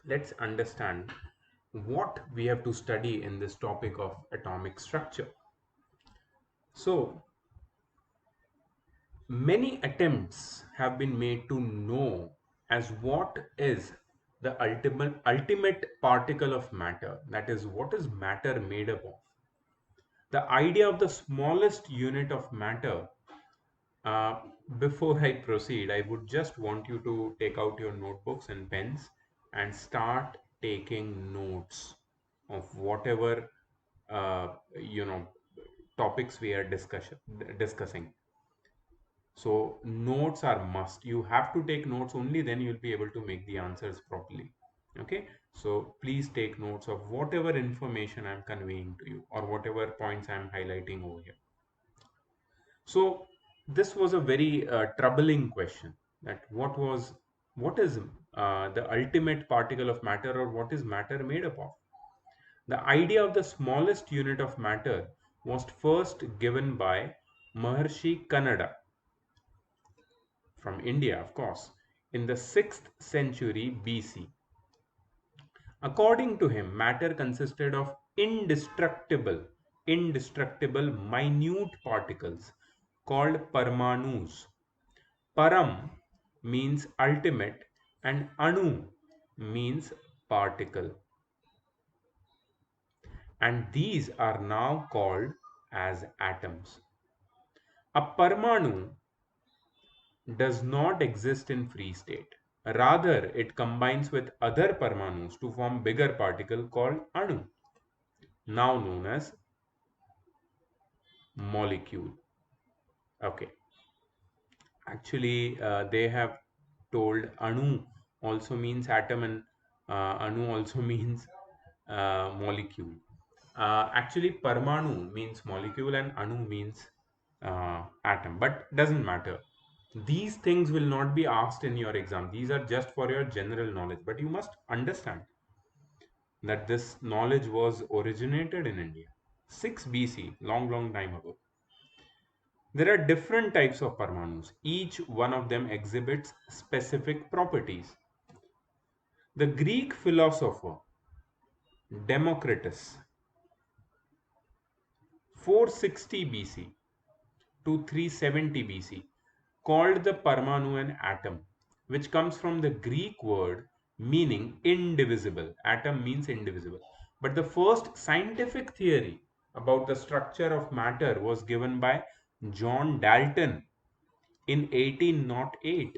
let's understand what we have to study in this topic of atomic structure. So, many attempts have been made to know as what is the ultimate particle of matter, that is, what is matter made up of. The idea of the smallest unit of matter. Uh, Before I proceed, I would just want you to take out your notebooks and pens and start taking notes of whatever you know topics we are discussing. So notes are must. You have to take notes, only then you'll be able to make the answers properly. Okay, so please take notes of whatever information I'm conveying to you or whatever points I'm highlighting over here. So this was a very troubling question, that what is the ultimate particle of matter, or what is matter made up of? The idea of the smallest unit of matter was first given by Maharshi Kannada from India, of course, in the 6th century BC. According to him, matter consisted of indestructible minute particles called Parmanus. Param means ultimate and Anu means particle, and these are now called as atoms. A Parmanu does not exist in free state. Rather, it combines with other Parmanus to form bigger particle called Anu, now known as molecule. Okay, actually, they have told Anu also means atom, and Anu also means molecule. Actually, Parmanu means molecule and Anu means atom, but doesn't matter. These things will not be asked in your exam. These are just for your general knowledge, but you must understand that this knowledge was originated in India. 6 BC, long time ago. There are different types of Parmanus. Each one of them exhibits specific properties. The Greek philosopher Democritus, 460 BC to 370 BC, called the Parmanu an atom, which comes from the Greek word meaning indivisible. Atom means indivisible. But the first scientific theory about the structure of matter was given by John Dalton in 1808.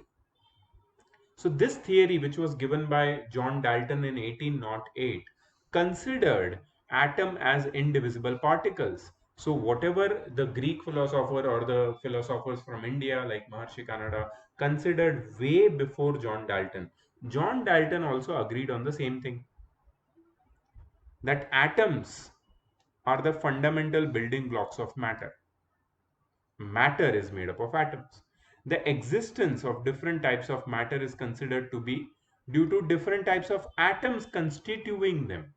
So this theory, which was given by John Dalton in 1808, considered atom as indivisible particles. So whatever the Greek philosopher or the philosophers from India like Maharshi Kannada considered way before John Dalton also agreed on the same thing, that atoms are the fundamental building blocks of matter. Matter is made up of atoms. The existence of different types of matter is considered to be due to different types of atoms constituting them.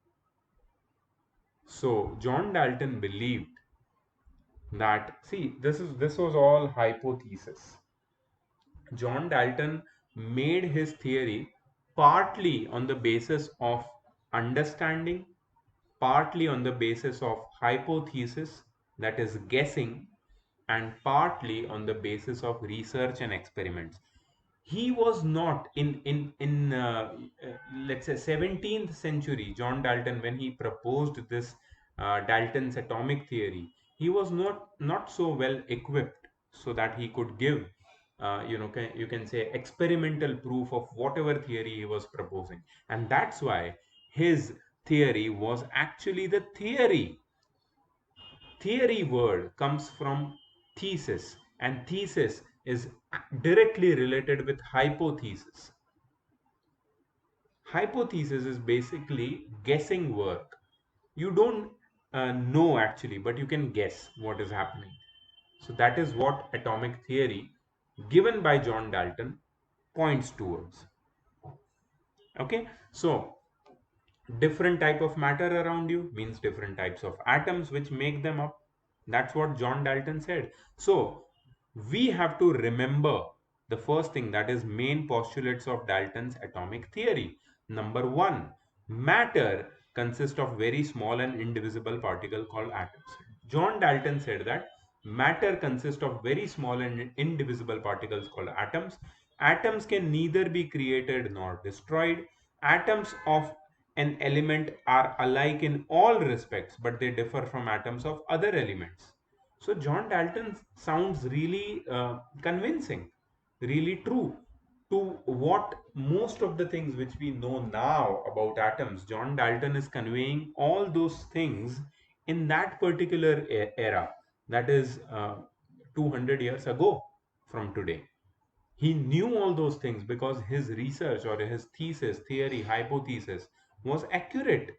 So John Dalton believed that, see, this was all hypothesis. John Dalton made his theory partly on the basis of understanding, partly on the basis of hypothesis, that is guessing, and partly on the basis of research and experiments. He was not in let's say 17th century, John Dalton, when he proposed this Dalton's atomic theory, he was not so well equipped so that he could give you can say experimental proof of whatever theory he was proposing. And that's why his theory was actually the theory. Theory word comes from thesis, and thesis is directly related with hypothesis. Hypothesis is basically guessing work. You don't know actually, but you can guess what is happening. So that is what atomic theory given by John Dalton points towards. Okay, so different type of matter around you means different types of atoms which make them up. That's what John Dalton said. So we have to remember the first thing, that is main postulates of Dalton's atomic theory. Number one, matter consists of very small and indivisible particle called atoms. John Dalton said that matter consists of very small and indivisible particles called atoms. Atoms can neither be created nor destroyed. Atoms of an element are alike in all respects, but they differ from atoms of other elements. So John Dalton sounds really convincing, really true to what most of the things which we know now about atoms. John Dalton is conveying all those things in that particular era, that is 200 years ago from today. He knew all those things because his research or his thesis, theory, hypothesis was accurate.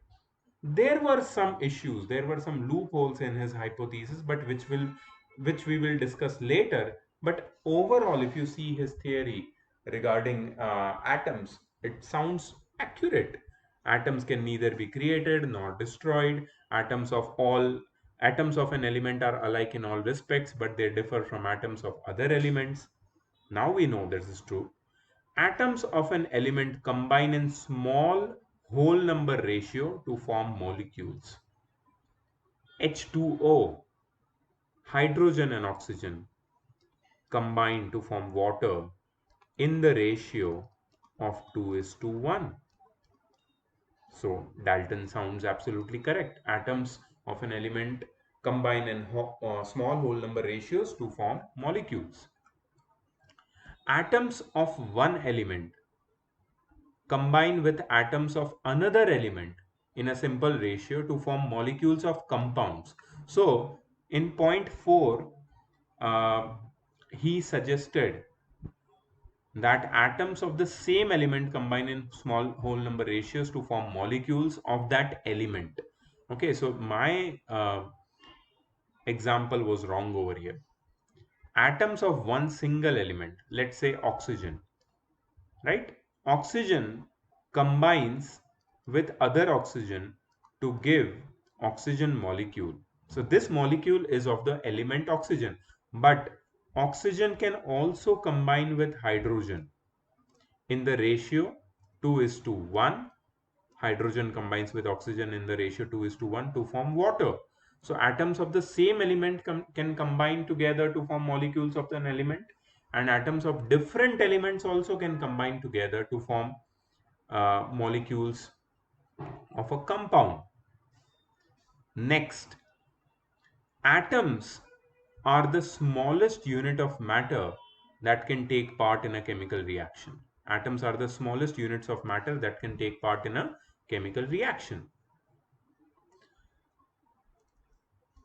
There were some issues, there were some loopholes in his hypothesis, but which we will discuss later. But overall, if you see his theory regarding atoms, it sounds accurate. Atoms can neither be created nor destroyed. Atoms of an element are alike in all respects, but they differ from atoms of other elements. Now we know this is true. Atoms of an element combine in small whole number ratio to form molecules. H2O, hydrogen and oxygen combine to form water in the ratio of 2 is to 1. So Dalton sounds absolutely correct. Atoms of an element combine in small whole number ratios to form molecules. Atoms of one element combine with atoms of another element in a simple ratio to form molecules of compounds. So in point 4, uh, he suggested that atoms of the same element combine in small whole number ratios to form molecules of that element. Okay, so my example was wrong over here. Atoms of one single element, let's say oxygen, right? Oxygen combines with other oxygen to give oxygen molecule. So this molecule is of the element oxygen, but oxygen can also combine with hydrogen in the ratio 2 is to 1. Hydrogen combines with oxygen in the ratio 2 is to 1 to form water. So atoms of the same element can combine together to form molecules of an element, and atoms of different elements also can combine together to form molecules of a compound. Next, atoms are the smallest unit of matter that can take part in a chemical reaction. Atoms are the smallest units of matter that can take part in a chemical reaction.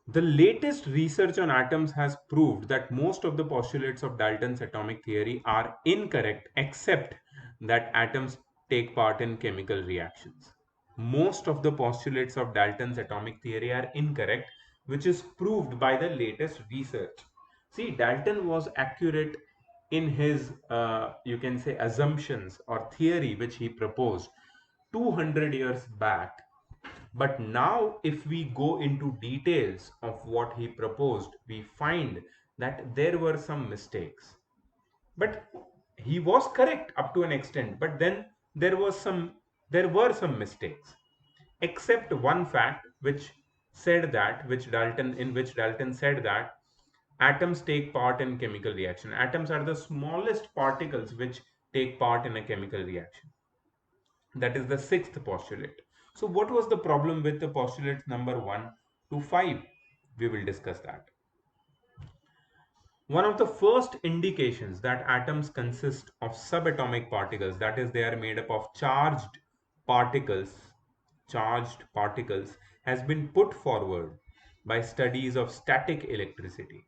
The latest research on atoms has proved that most of the postulates of Dalton's atomic theory are incorrect, except that atoms take part in chemical reactions. Most of the postulates of Dalton's atomic theory are incorrect, which is proved by the latest research. See, Dalton was accurate in his, you can say, assumptions or theory which he proposed 200 years back. But now, if we go into details of what he proposed, we find that there were some mistakes. But he was correct up to an extent. But then there were some mistakes. Except one fact, which Dalton said that atoms take part in chemical reaction. Atoms are the smallest particles which take part in a chemical reaction. That is the sixth postulate. So what was the problem with the postulates number 1 to 5? We will discuss that. One of the first indications that atoms consist of subatomic particles, that is, they are made up of charged particles, has been put forward by studies of static electricity.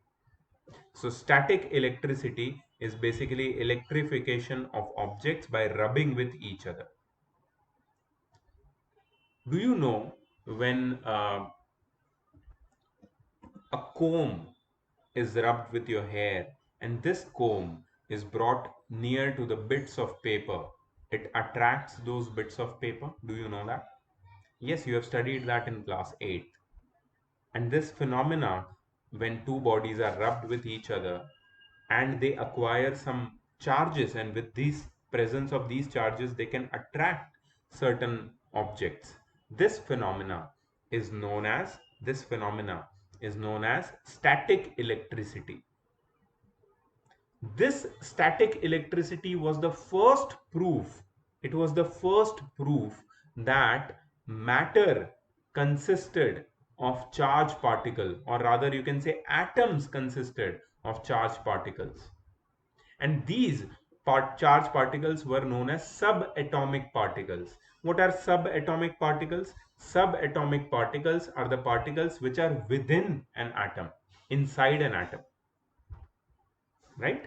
So static electricity is basically electrification of objects by rubbing with each other. Do you know when a comb is rubbed with your hair and this comb is brought near to the bits of paper, it attracts those bits of paper? Do you know that? Yes, you have studied that in class 8. And this phenomena, when two bodies are rubbed with each other and they acquire some charges, and with this presence of these charges they can attract certain objects. This phenomena is known as static electricity. This static electricity was the first proof. It was the first proof that matter consisted of charged particle, or rather you can say atoms consisted of charged particles. And these charged particles were known as subatomic particles. What are subatomic particles? Subatomic particles are the particles which are within an atom, inside an atom, right?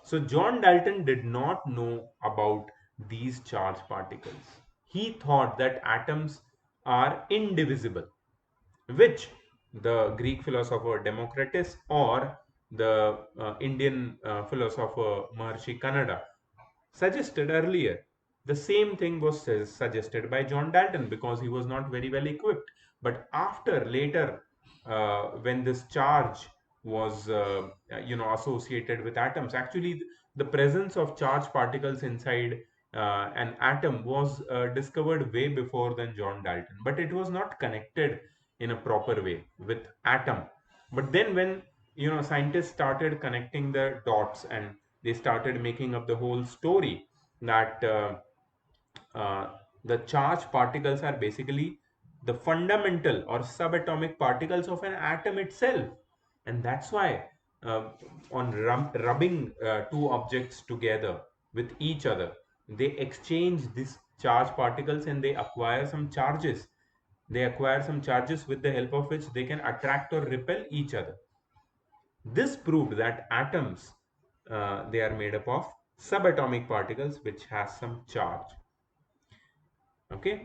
So John Dalton did not know about these charged particles. He thought that atoms are indivisible, which the Greek philosopher Democritus or the Indian philosopher Maharshi Kanada suggested earlier. The same thing was suggested by John Dalton because he was not very well equipped. But after later, when this charge was associated with atoms, actually the presence of charged particles inside an atom was discovered way before than John Dalton, but it was not connected in a proper way with atom. But then when scientists started connecting the dots and they started making up the whole story that uh, the charged particles are basically the fundamental or subatomic particles of an atom itself. And that's why uh, on rubbing two objects together with each other, they exchange these charged particles and they acquire some charges. They acquire some charges with the help of which they can attract or repel each other. This proved that atoms, they are made up of subatomic particles which has some charge. Okay.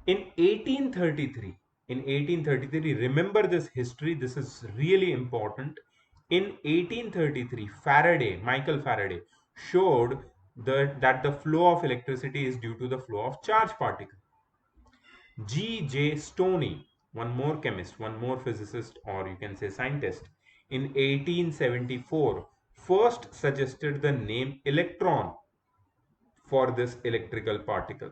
In 1833, remember this history, this is really important. In 1833, Michael Faraday, showed that the flow of electricity is due to the flow of charge particles. G.J. Stoney, one more chemist, one more physicist, or you can say scientist, in 1874 first suggested the name electron for this electrical particle.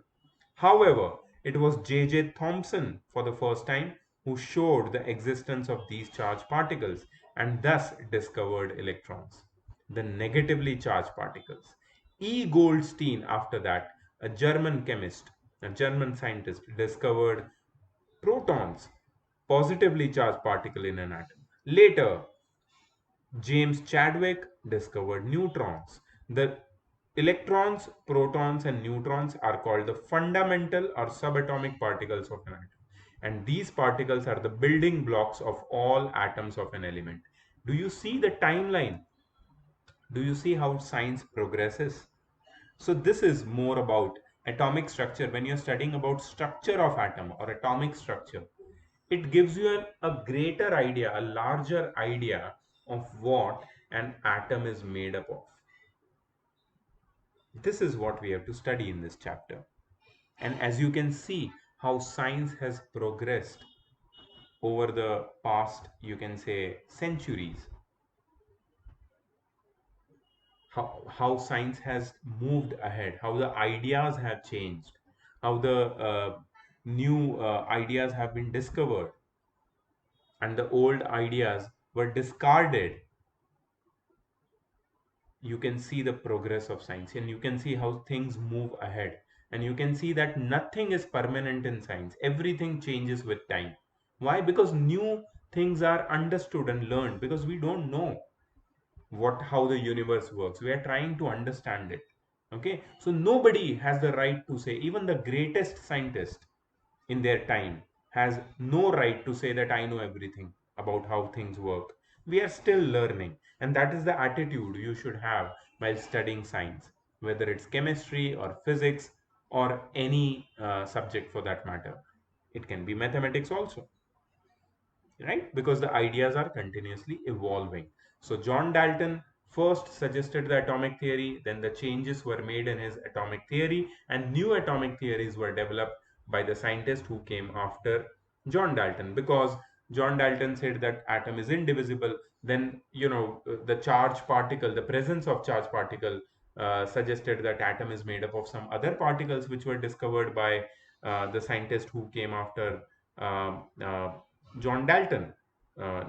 However, it was J.J. Thomson for the first time who showed the existence of these charged particles and thus discovered electrons, the negatively charged particles. E. Goldstein, after that, a German chemist, a German scientist, discovered protons, positively charged particle in an atom. Later, James Chadwick discovered neutrons. The electrons, protons, and neutrons are called the fundamental or subatomic particles of an atom. And these particles are the building blocks of all atoms of an element. Do you see the timeline? Do you see how science progresses? So this is more about atomic structure. When you're studying about structure of atom or atomic structure, it gives you a greater idea, a larger idea of what an atom is made up of. This is what we have to study in this chapter. And as you can see, how science has progressed over the past, you can say, centuries, how science has moved ahead, how the ideas have changed, how the new ideas have been discovered, and the old ideas were discarded. You can see the progress of science and you can see how things move ahead, and you can see that nothing is permanent in science. Everything changes with time. Why? Because new things are understood and learned, because we don't know how the universe works. We are trying to understand it. Okay, so nobody has the right to say, even the greatest scientist in their time has no right to say that I know everything about how things work. We are still learning, and that is the attitude you should have while studying science, whether it's chemistry or physics or any subject for that matter. It can be mathematics also, right? Because the ideas are continuously evolving. So John Dalton first suggested the atomic theory, then the changes were made in his atomic theory, and new atomic theories were developed by the scientists who came after John Dalton. Because John Dalton said that atom is indivisible, then the charge particle, the presence of charge particle suggested that atom is made up of some other particles which were discovered by the scientist who came after John Dalton,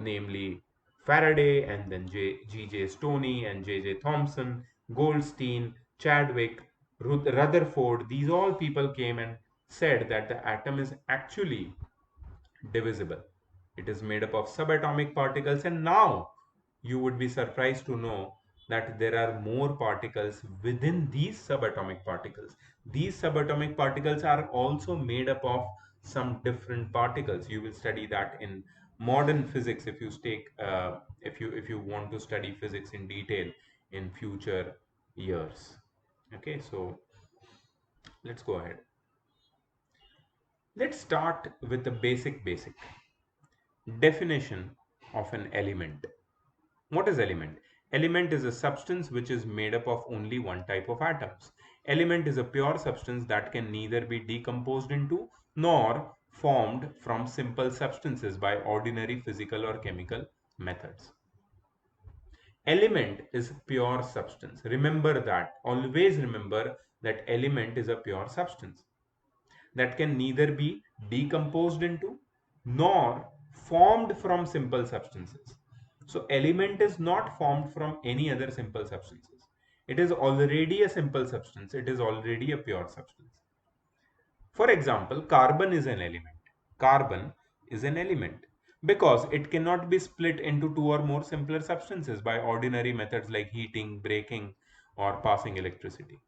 namely Faraday, and then G.J. Stoney and J.J. Thomson, Goldstein, Chadwick, Rutherford. These all people came and said that the atom is actually divisible. It is made up of subatomic particles, and now you would be surprised to know that there are more particles within these subatomic particles. These subatomic particles are also made up of some different particles. You will study that in modern physics if you take if you want to study physics in detail in future years. Okay, so let's go ahead. Let's start with the basic definition of an element. What is element? Element is a substance which is made up of only one type of atoms. Element is a pure substance that can neither be decomposed into nor formed from simple substances by ordinary physical or chemical methods. Element is pure substance. Remember that. Always remember that element is a pure substance that can neither be decomposed into nor formed from simple substances. So element is not formed from any other simple substances. It is already a simple substance. It is already a pure substance. For example, carbon is an element. Carbon is an element because it cannot be split into two or more simpler substances by ordinary methods like heating, breaking, or passing electricity.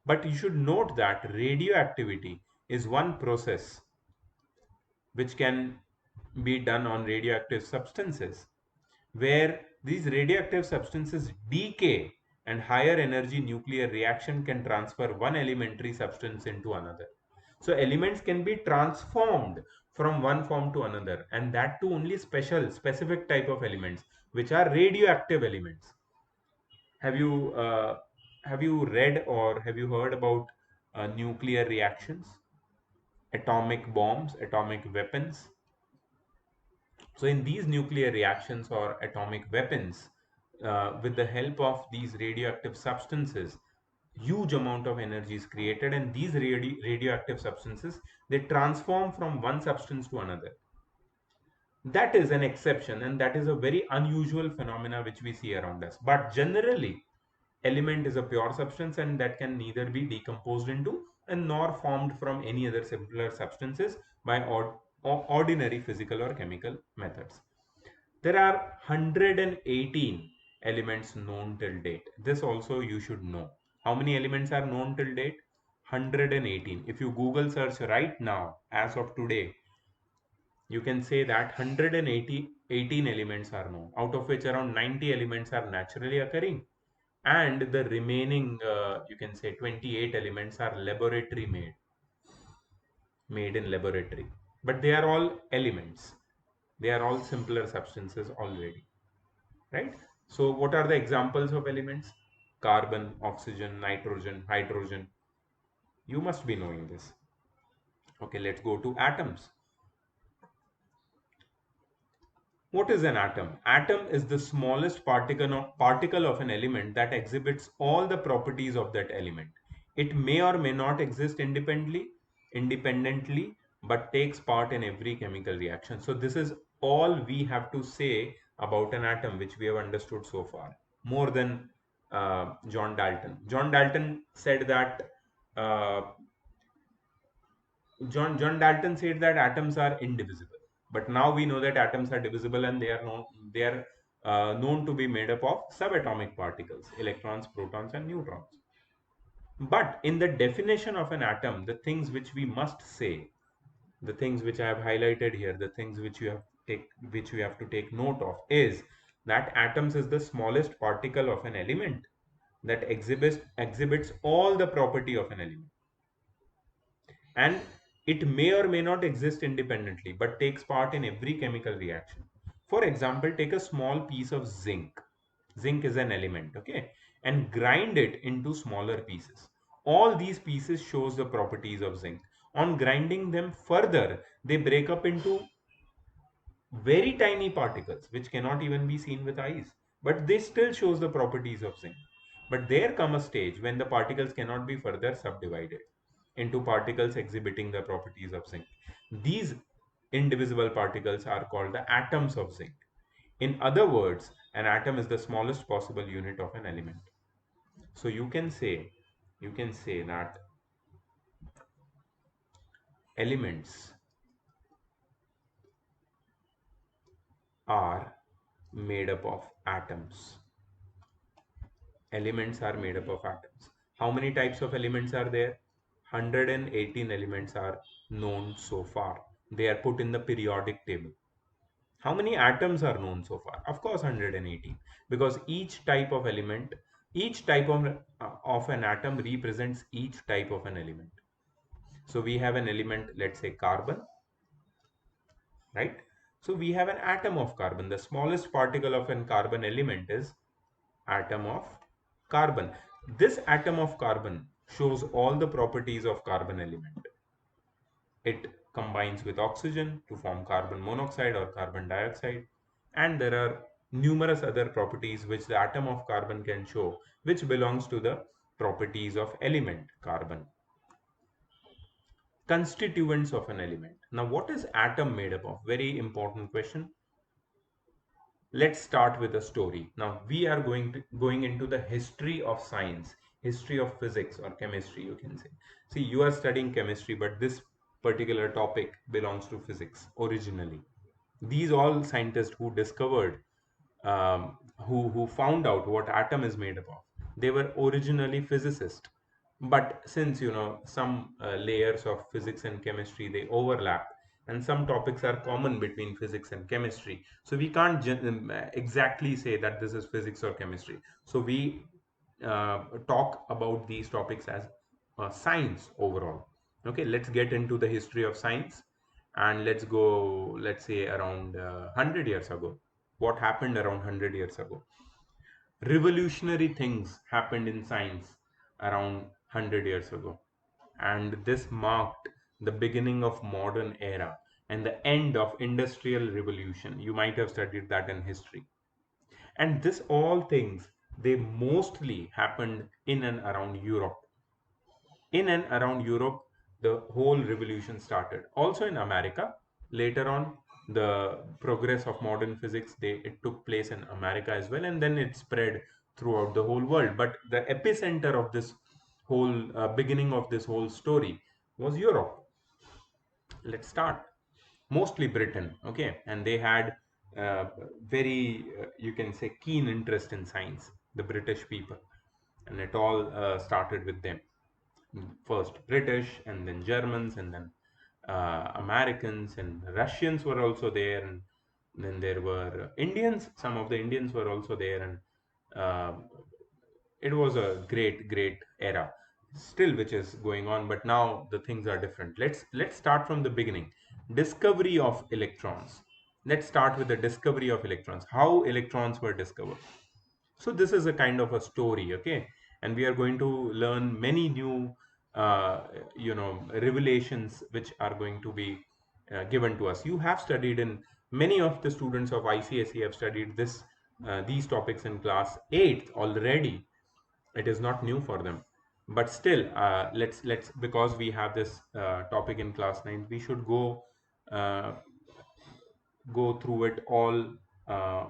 But you should note that radioactivity is one process which can be done on radioactive substances, where these radioactive substances decay and higher energy nuclear reaction can transfer one elementary substance into another. So elements can be transformed from one form to another, and that to only specific type of elements, which are radioactive elements. Have you have you read or have you heard about nuclear reactions, atomic bombs, atomic weapons? So in these nuclear reactions or atomic weapons, with the help of these radioactive substances, huge amount of energy is created, and these radioactive substances, they transform from one substance to another. That is an exception, and that is a very unusual phenomena which we see around us. But generally, element is a pure substance and that can neither be decomposed into and nor formed from any other simpler substances by ordinary physical or chemical methods. There are 118 elements known till date. This also you should know. How many elements are known till date? 118. If you Google search right now, as of today, you can say that 118 elements are known, out of which around 90 elements are naturally occurring, and the remaining, you can say 28 elements are laboratory made in laboratory. But they are all elements. They are all simpler substances already, right? So what are the examples of elements? Carbon, oxygen, nitrogen, hydrogen. You must be knowing this. Okay, let's go to atoms. What is an atom? Atom is the smallest particle of an element that exhibits all the properties of that element. It may or may not exist independently, but takes part in every chemical reaction. So this is all we have to say about an atom, which we have understood so far, more than John Dalton. John Dalton said that uh, John Dalton said that atoms are indivisible, but now we know that atoms are divisible, and they are known to be made up of subatomic particles, electrons, protons, and neutrons. But in the definition of an atom, the things which we must say, the things which I have highlighted here, the things which you have to take note of is that atoms is the smallest particle of an element that exhibits all the property of an element, and it may or may not exist independently but takes part in every chemical reaction. For example, take a small piece of zinc. Zinc is an element, okay, and grind it into smaller pieces. All these pieces shows the properties of zinc. On grinding them further, they break up into very tiny particles which cannot even be seen with eyes, but they still shows the properties of zinc. But there come a stage when the particles cannot be further subdivided into particles exhibiting the properties of zinc. These indivisible particles are called the atoms of zinc. In other words, an atom is the smallest possible unit of an element. So you can say that elements are made up of atoms. Elements are made up of atoms. How many types of elements are there? 118 elements are known so far. They are put in the periodic table. How many atoms are known so far? Of course, 118. Because each type of an atom represents each type of an element. So we have an element, let's say carbon, right? So we have an atom of carbon. The smallest particle of an carbon element is atom of carbon. This atom of carbon shows all the properties of carbon element. It combines with oxygen to form carbon monoxide or carbon dioxide, and there are numerous other properties which the atom of carbon can show, which belongs to the properties of element carbon. Constituents of an element. Now, what is atom made up of? Very important question. Let's start with a story. Now we are going into the history of science, history of physics or chemistry, you can say. See, you are studying chemistry, but this particular topic belongs to physics originally. These all scientists who discovered, who found out what atom is made up of, they were originally physicists. But since some layers of physics and chemistry, they overlap, and some topics are common between physics and chemistry, so we can't exactly say that this is physics or chemistry. So we talk about these topics as science overall. Okay, let's get into the history of science, and let's go, let's say, around 100 years ago. What happened around 100 years ago? Revolutionary things happened in science around 100 years ago, and this marked the beginning of modern era and the end of industrial revolution. You might have studied that in history. And this all things, they mostly happened in and around Europe. In and around Europe, the whole revolution started. Also in America, later on, the progress of modern physics, it took place in America as well, and then it spread throughout the whole world. But the epicenter of this whole beginning of this whole story was Europe. Let's start. Mostly Britain, okay, and they had very, you can say, keen interest in science, the British people, and it all started with them. First British, and then Germans, and then Americans, and Russians were also there, and then there were Indians. Some of the Indians were also there, and uh, it was a great era still which is going on, but now the things are different. Let's start from the beginning. Discovery of electrons. Let's start with the discovery of electrons, how electrons were discovered. So this is a kind of a story, okay, and we are going to learn many new uh, revelations which are going to be given to us. You have studied in, many of the students of ICSE have studied these topics in class 8 already. It is not new for them, but still, let's because we have this topic in class 9, we should uh, go through it all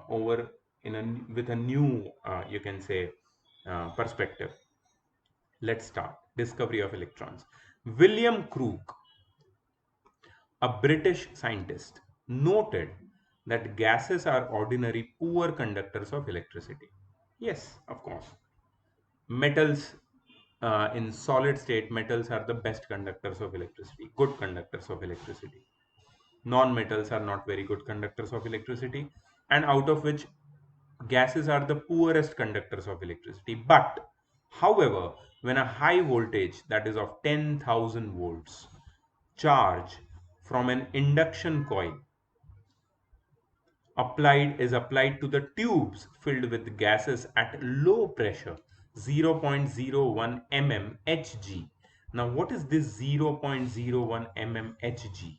over in a with a new, you can say, perspective. Let's start. Discovery of electrons. William Crook, a British scientist, noted that gases are ordinary poor conductors of electricity. Yes, of course. Metals, in solid state, metals are the best conductors of electricity, good conductors of electricity. Non-metals are not very good conductors of electricity, and out of which gases are the poorest conductors of electricity. But however, when a high voltage, that is of 10,000 volts, charge from an induction coil applied to the tubes filled with gases at low pressure, 0.01 mm Hg. Now what is this 0.01 mm Hg?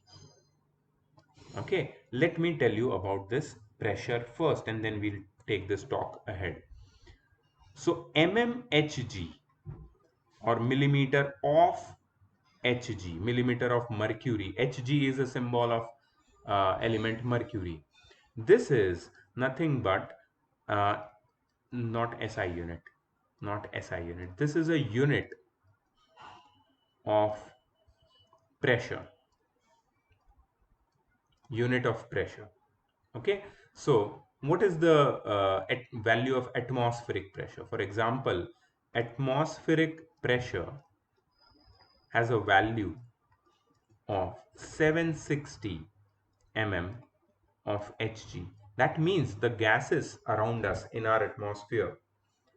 Okay, let me tell you about this pressure first, and then we'll take this talk ahead. So mmHg, or millimeter of Hg, millimeter of mercury. Hg is a symbol of element mercury. This is nothing but uh, not SI unit, not SI unit. This is a unit of pressure, unit of pressure. Okay, so what is the value of atmospheric pressure? For example, atmospheric pressure has a value of 760 mm of Hg. That means the gases around us in our atmosphere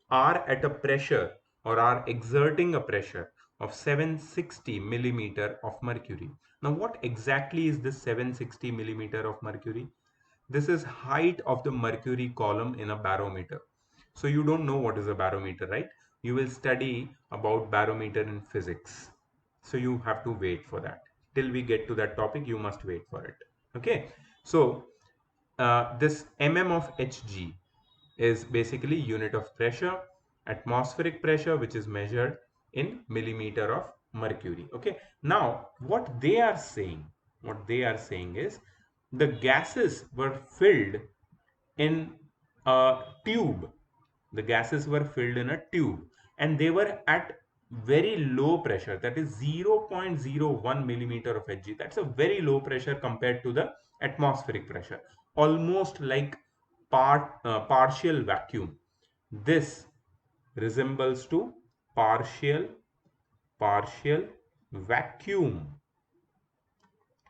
are at a pressure, or are exerting a pressure of 760 millimeter of mercury. Now, what exactly is this 760 millimeter of mercury? This is height of the mercury column in a barometer. So you don't know what is a barometer, right? You will study about barometer in physics. So you have to wait for that. Till we get to that topic, you must wait for it. Okay. So this mm of Hg is basically unit of pressure, atmospheric pressure, which is measured in millimeter of mercury. Okay. Now, what they are saying is the gases were filled in a tube. The gases were filled in a tube, and they were at very low pressure, that is 0.01 millimeter of Hg. That's a very low pressure compared to the atmospheric pressure, almost like partial vacuum. This resembles to partial partial vacuum.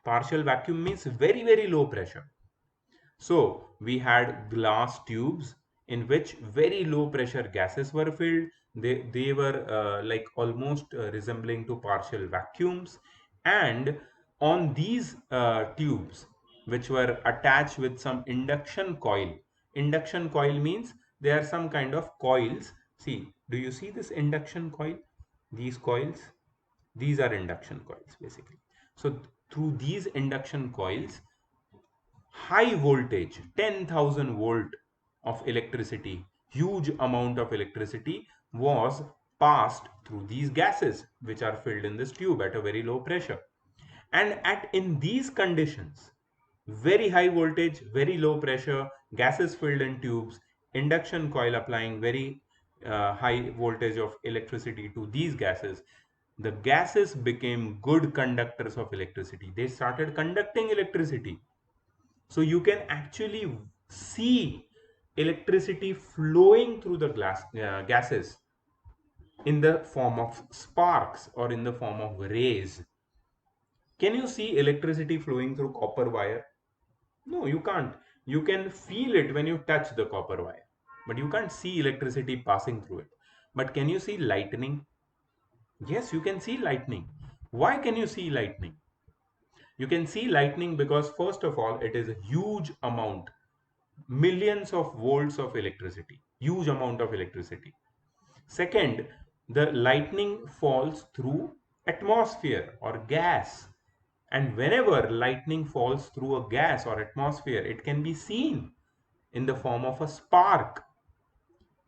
Partial vacuum means very low pressure. So we had glass tubes in which very low pressure gases were filled. They were like almost resembling to partial vacuums. And on these tubes, which were attached with some induction coil means they are some kind of coils. See, do you see this induction coil? These coils, these are induction coils basically. So through these induction coils, high voltage, 10,000 volt of electricity, huge amount of electricity was passed through these gases which are filled in this tube at a very low pressure. And at in these conditions, very high voltage, very low pressure, gases filled in tubes, induction coil applying very high voltage of electricity to these gases, the gases became good conductors of electricity. They started conducting electricity. So you can actually see electricity flowing through the gases in the form of sparks or in the form of rays. Can you see electricity flowing through copper wire? No, you can't. You can feel it when you touch the copper wire, but you can't see electricity passing through it. But can you see lightning? Yes, you can see lightning. Why can you see lightning? You can see lightning because, first of all, it is a huge amount, millions of volts of electricity, huge amount of electricity. Second, the lightning falls through atmosphere or gas, and whenever lightning falls through a gas or atmosphere, it can be seen in the form of a spark.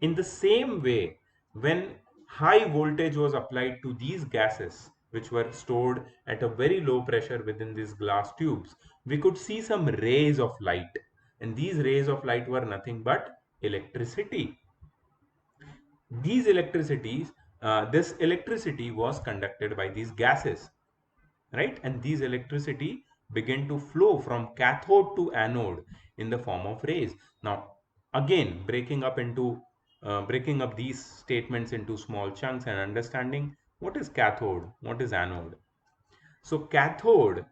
In the same way, when high voltage was applied to these gases, which were stored at a very low pressure within these glass tubes, we could see some rays of light. And these rays of light were nothing but electricity. This electricity was conducted by these gases, right? And these electricity begin to flow from cathode to anode in the form of rays. Now, again, breaking up these statements into small chunks and understanding what is cathode, what is anode. So cathode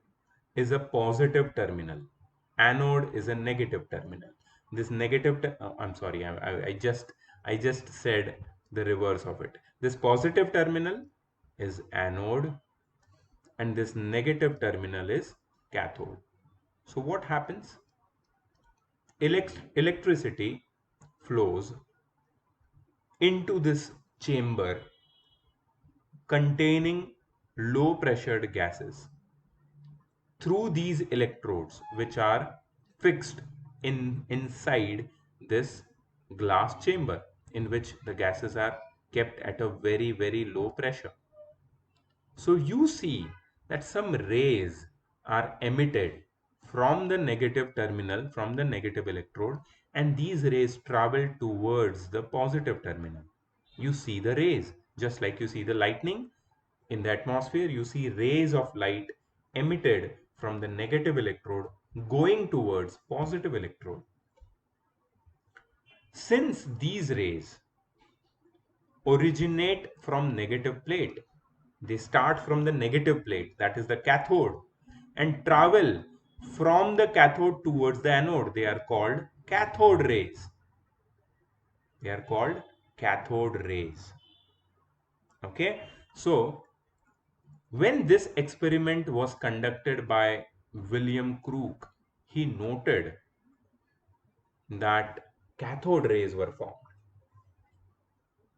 is a positive terminal, anode is a negative terminal. This I'm sorry, I just said the reverse of it. This positive terminal is anode, and this negative terminal is cathode. So what happens? Electricity flows into this chamber containing low pressured gases through these electrodes, which are fixed inside this glass chamber. in which the gases are kept at a very, very low pressure. So you see that some rays are emitted from the negative terminal, from the negative electrode, and these rays travel towards the positive terminal. You see the rays, just like you see the lightning in the atmosphere. You see rays of light emitted from the negative electrode going towards positive electrode. Since these rays originate from negative plate, they start from the negative plate, that is the cathode, and travel from the cathode towards the anode. They are called cathode rays. They are called cathode rays. Okay, so when this experiment was conducted by William Crook, he noted that cathode rays were formed.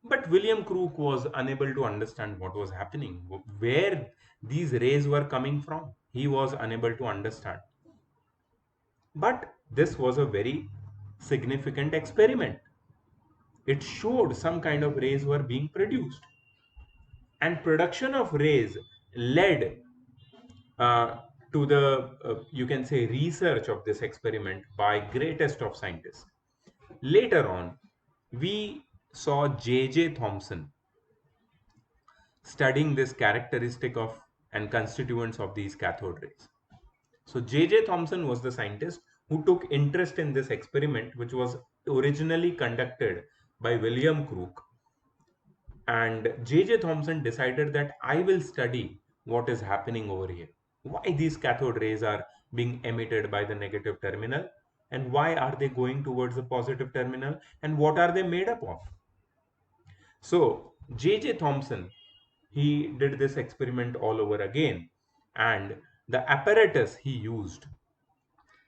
But William Crook was unable to understand what was happening, where these rays were coming from. He was unable to understand. But this was a very significant experiment. It showed some kind of rays were being produced. And production of rays led uh, to the, you can say, research of this experiment by greatest of scientists. Later on, we saw J.J. Thomson studying this characteristic of and constituents of these cathode rays. So J.J. Thomson was the scientist who took interest in this experiment, which was originally conducted by William Crook. And J.J. Thomson decided that I will study what is happening over here. Why these cathode rays are being emitted by the negative terminal, and why are they going towards the positive terminal, and what are they made up of? So J.J. Thomson, he did this experiment all over again, and the apparatus he used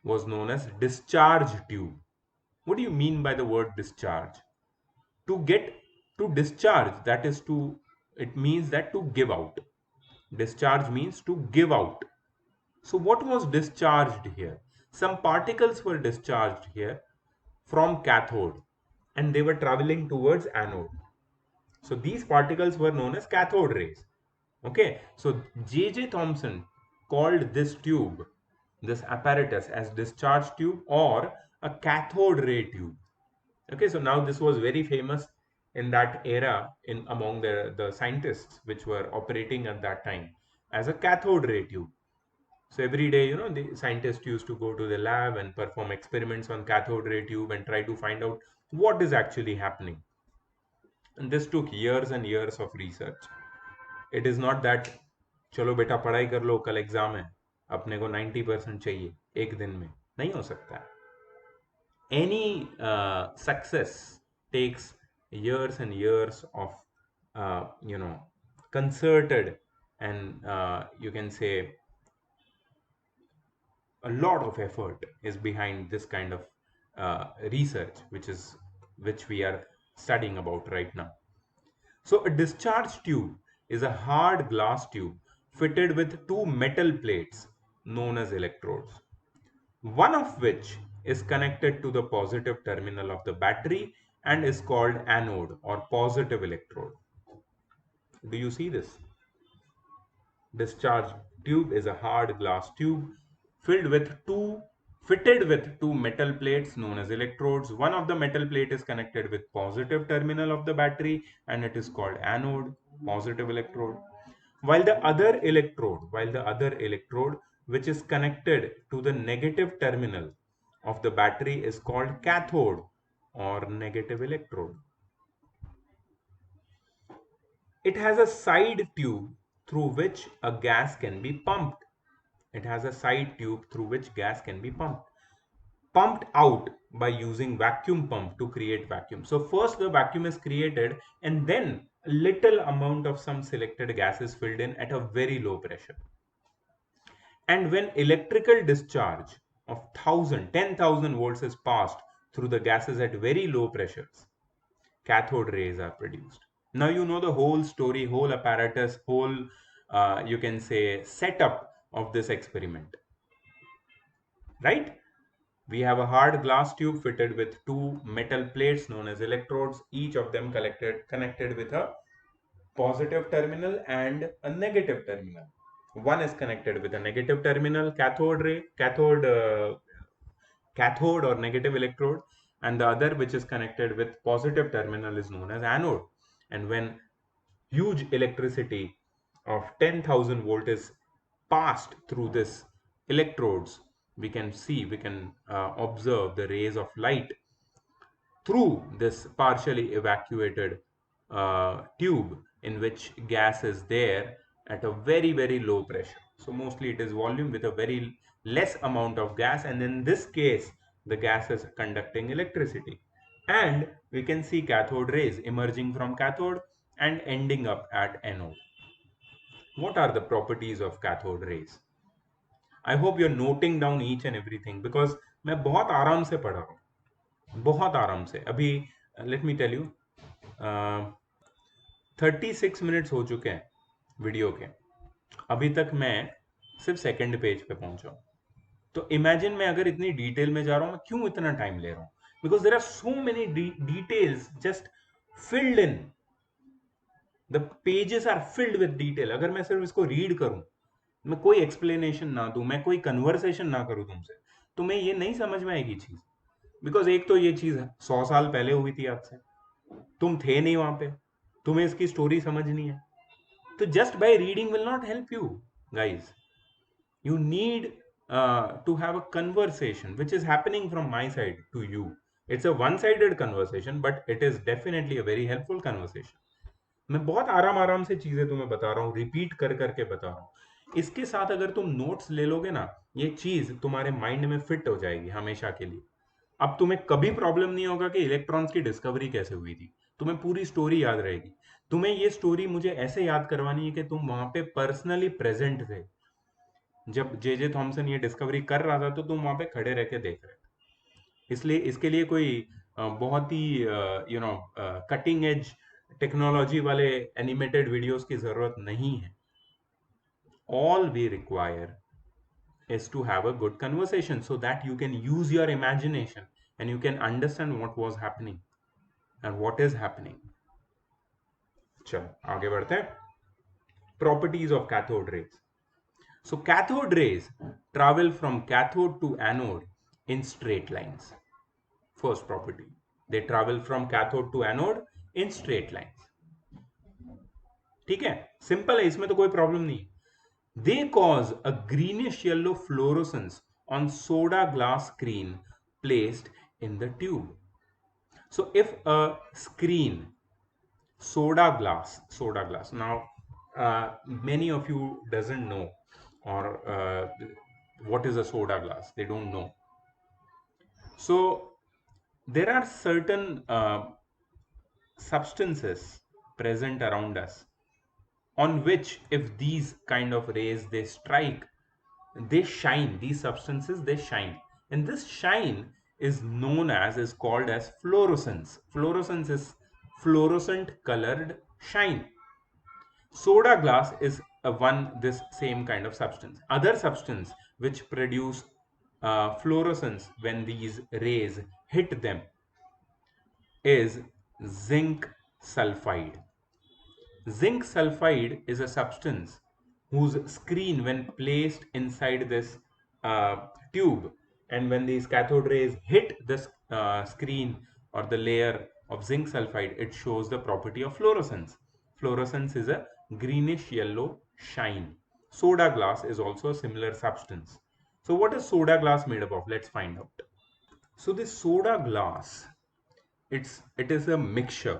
was known as discharge tube. What do you mean by the word discharge? To get to discharge, that is to, it means that to give out. Discharge means to give out. So what was discharged here? Some particles were discharged here from cathode, and they were traveling towards anode. So these particles were known as cathode rays. Okay, so J.J. Thomson called this tube, this apparatus, as discharge tube or a cathode ray tube. Okay, so now this was very famous in that era in among the scientists which were operating at that time as a cathode ray tube. So every day, the scientists used to go to the lab and perform experiments on cathode ray tube and try to find out what is actually happening. And this took years and years of research. It is not that चलो बेटा पढ़ाई कर लो कल exam है अपने को 90% चाहिए एक दिन में नहीं हो सकता any success takes years and years of concerted and you can say a lot of effort is behind this kind of research which we are studying about right now. So a discharge tube is a hard glass tube fitted with two metal plates known as electrodes, one of which is connected to the positive terminal of the battery and is called anode or positive electrode. Do you see this? Discharge tube is a hard glass tube fitted with two metal plates known as electrodes. One of the metal plate is connected with positive terminal of the battery and it is called anode, positive electrode. While the other electrode which is connected to the negative terminal of the battery is called cathode or negative electrode. It has a side tube through which a gas can be pumped. It has a side tube through which gas can be pumped out by using vacuum pump to create vacuum. So first the vacuum is created and then a little amount of some selected gas is filled in at a very low pressure. And when electrical discharge of 10,000 volts is passed through the gases at very low pressures, cathode rays are produced. Now you know the whole story, whole apparatus, whole you can say setup of this experiment, right? We have a hard glass tube fitted with two metal plates known as electrodes, each of them connected with a positive terminal and a negative terminal. One is connected with a negative terminal, cathode or negative electrode, and the other, which is connected with positive terminal, is known as anode. And when huge electricity of 10,000 volt is passed through this electrodes, we can observe the rays of light through this partially evacuated tube, in which gas is there at a very very low pressure. So mostly it is volume with a very less amount of gas, and in this case the gas is conducting electricity, and we can see cathode rays emerging from cathode and ending up at anode. What are the properties of cathode rays? I hope you're noting down each and everything, because मैं बहुत आराम से पढ़ रहा हूँ, बहुत आराम से अभी. Let me tell you, 36 minutes हो चुके हैं वीडियो के, अभी तक मैं सिर्फ सेकंड पेज पे पहुंचा हूं. तो इमेजिन मैं अगर इतनी डिटेल में जा रहा हूं, मैं क्यों इतना टाइम ले रहा हूं? Because there are so many details just filled in, the pages are filled with detail. अगर मैं सिर्फ इसको रीड करूं, मैं कोई एक्सप्लेनेशन ना दूं, मैं कोई कन्वर्सेशन ना करूं तुमसे, तो मैं ये नहीं समझ में आएगी चीज. बिकॉज एक तो ये चीज 100 साल पहले हुई थी आपसे, तुम थे नहीं वहां पे, तुम्हें इसकी स्टोरी समझनी है. तो just by reading will not help you guys. You need to have a conversation which is happening from my side to you. It's a one-sided conversation, but it is definitely a very helpful conversation. मैं बहुत आराम आराम से चीजें तुम्हें बता रहा हूँ, रिपीट कर करके बता रहा हूँ. इसके साथ अगर तुम नोट्स ले लोगे ना, ये चीज तुम्हारे माइंड में फिट हो जाएगी हमेशा के लिए. अब तुम्हें कभी प्रॉब्लम नहीं होगा कि इलेक्ट्रॉन्स की डिस्कवरी कैसे हुई थी. तुम्हें पूरी स्टोरी याद रहेगी. तुम्हें ये स्टोरी मुझे ऐसे याद करवानी है कि तुम वहां पे पर्सनली प्रेजेंट थे. जब जे जे थॉमसन ये डिस्कवरी कर रहा था, तो तुम वहां पे खड़े रह के देख रहे थे. इसलिए इसके लिए कोई बहुत ही कटिंग एज टेक्नोलॉजी वाले एनिमेटेड वीडियोस की जरूरत नहीं है. All we require is to have a good conversation so that you can use your imagination and you can understand what was happening and what is happening. चलो आगे बढ़ते हैं. Properties of cathode rays. So cathode rays travel from cathode to anode in straight lines. First property, they travel from cathode to anode in straight lines. ठीक है, simple है, इसमें तो कोई प्रॉब्लम नहीं. They cause a greenish yellow fluorescence on soda glass screen placed in the tube. So if a screen, soda glass. Now, many of you doesn't know or what is a soda glass. They don't know. So there are certain substances present around us on which, if these kind of rays they strike, they shine. These substances, they shine, and this shine is known as, is called as fluorescence. Fluorescence is fluorescent colored shine. Soda glass is this same kind of substance. Other substance which produce fluorescence when these rays hit them is zinc sulfide. Zinc sulfide is a substance whose screen, when placed inside this tube, and when these cathode rays hit this screen or the layer of zinc sulfide, it shows the property of fluorescence. Fluorescence is a greenish yellow shine. Soda glass is also a similar substance. So what is soda glass made up of? Let's find out. So this soda glass, it is a mixture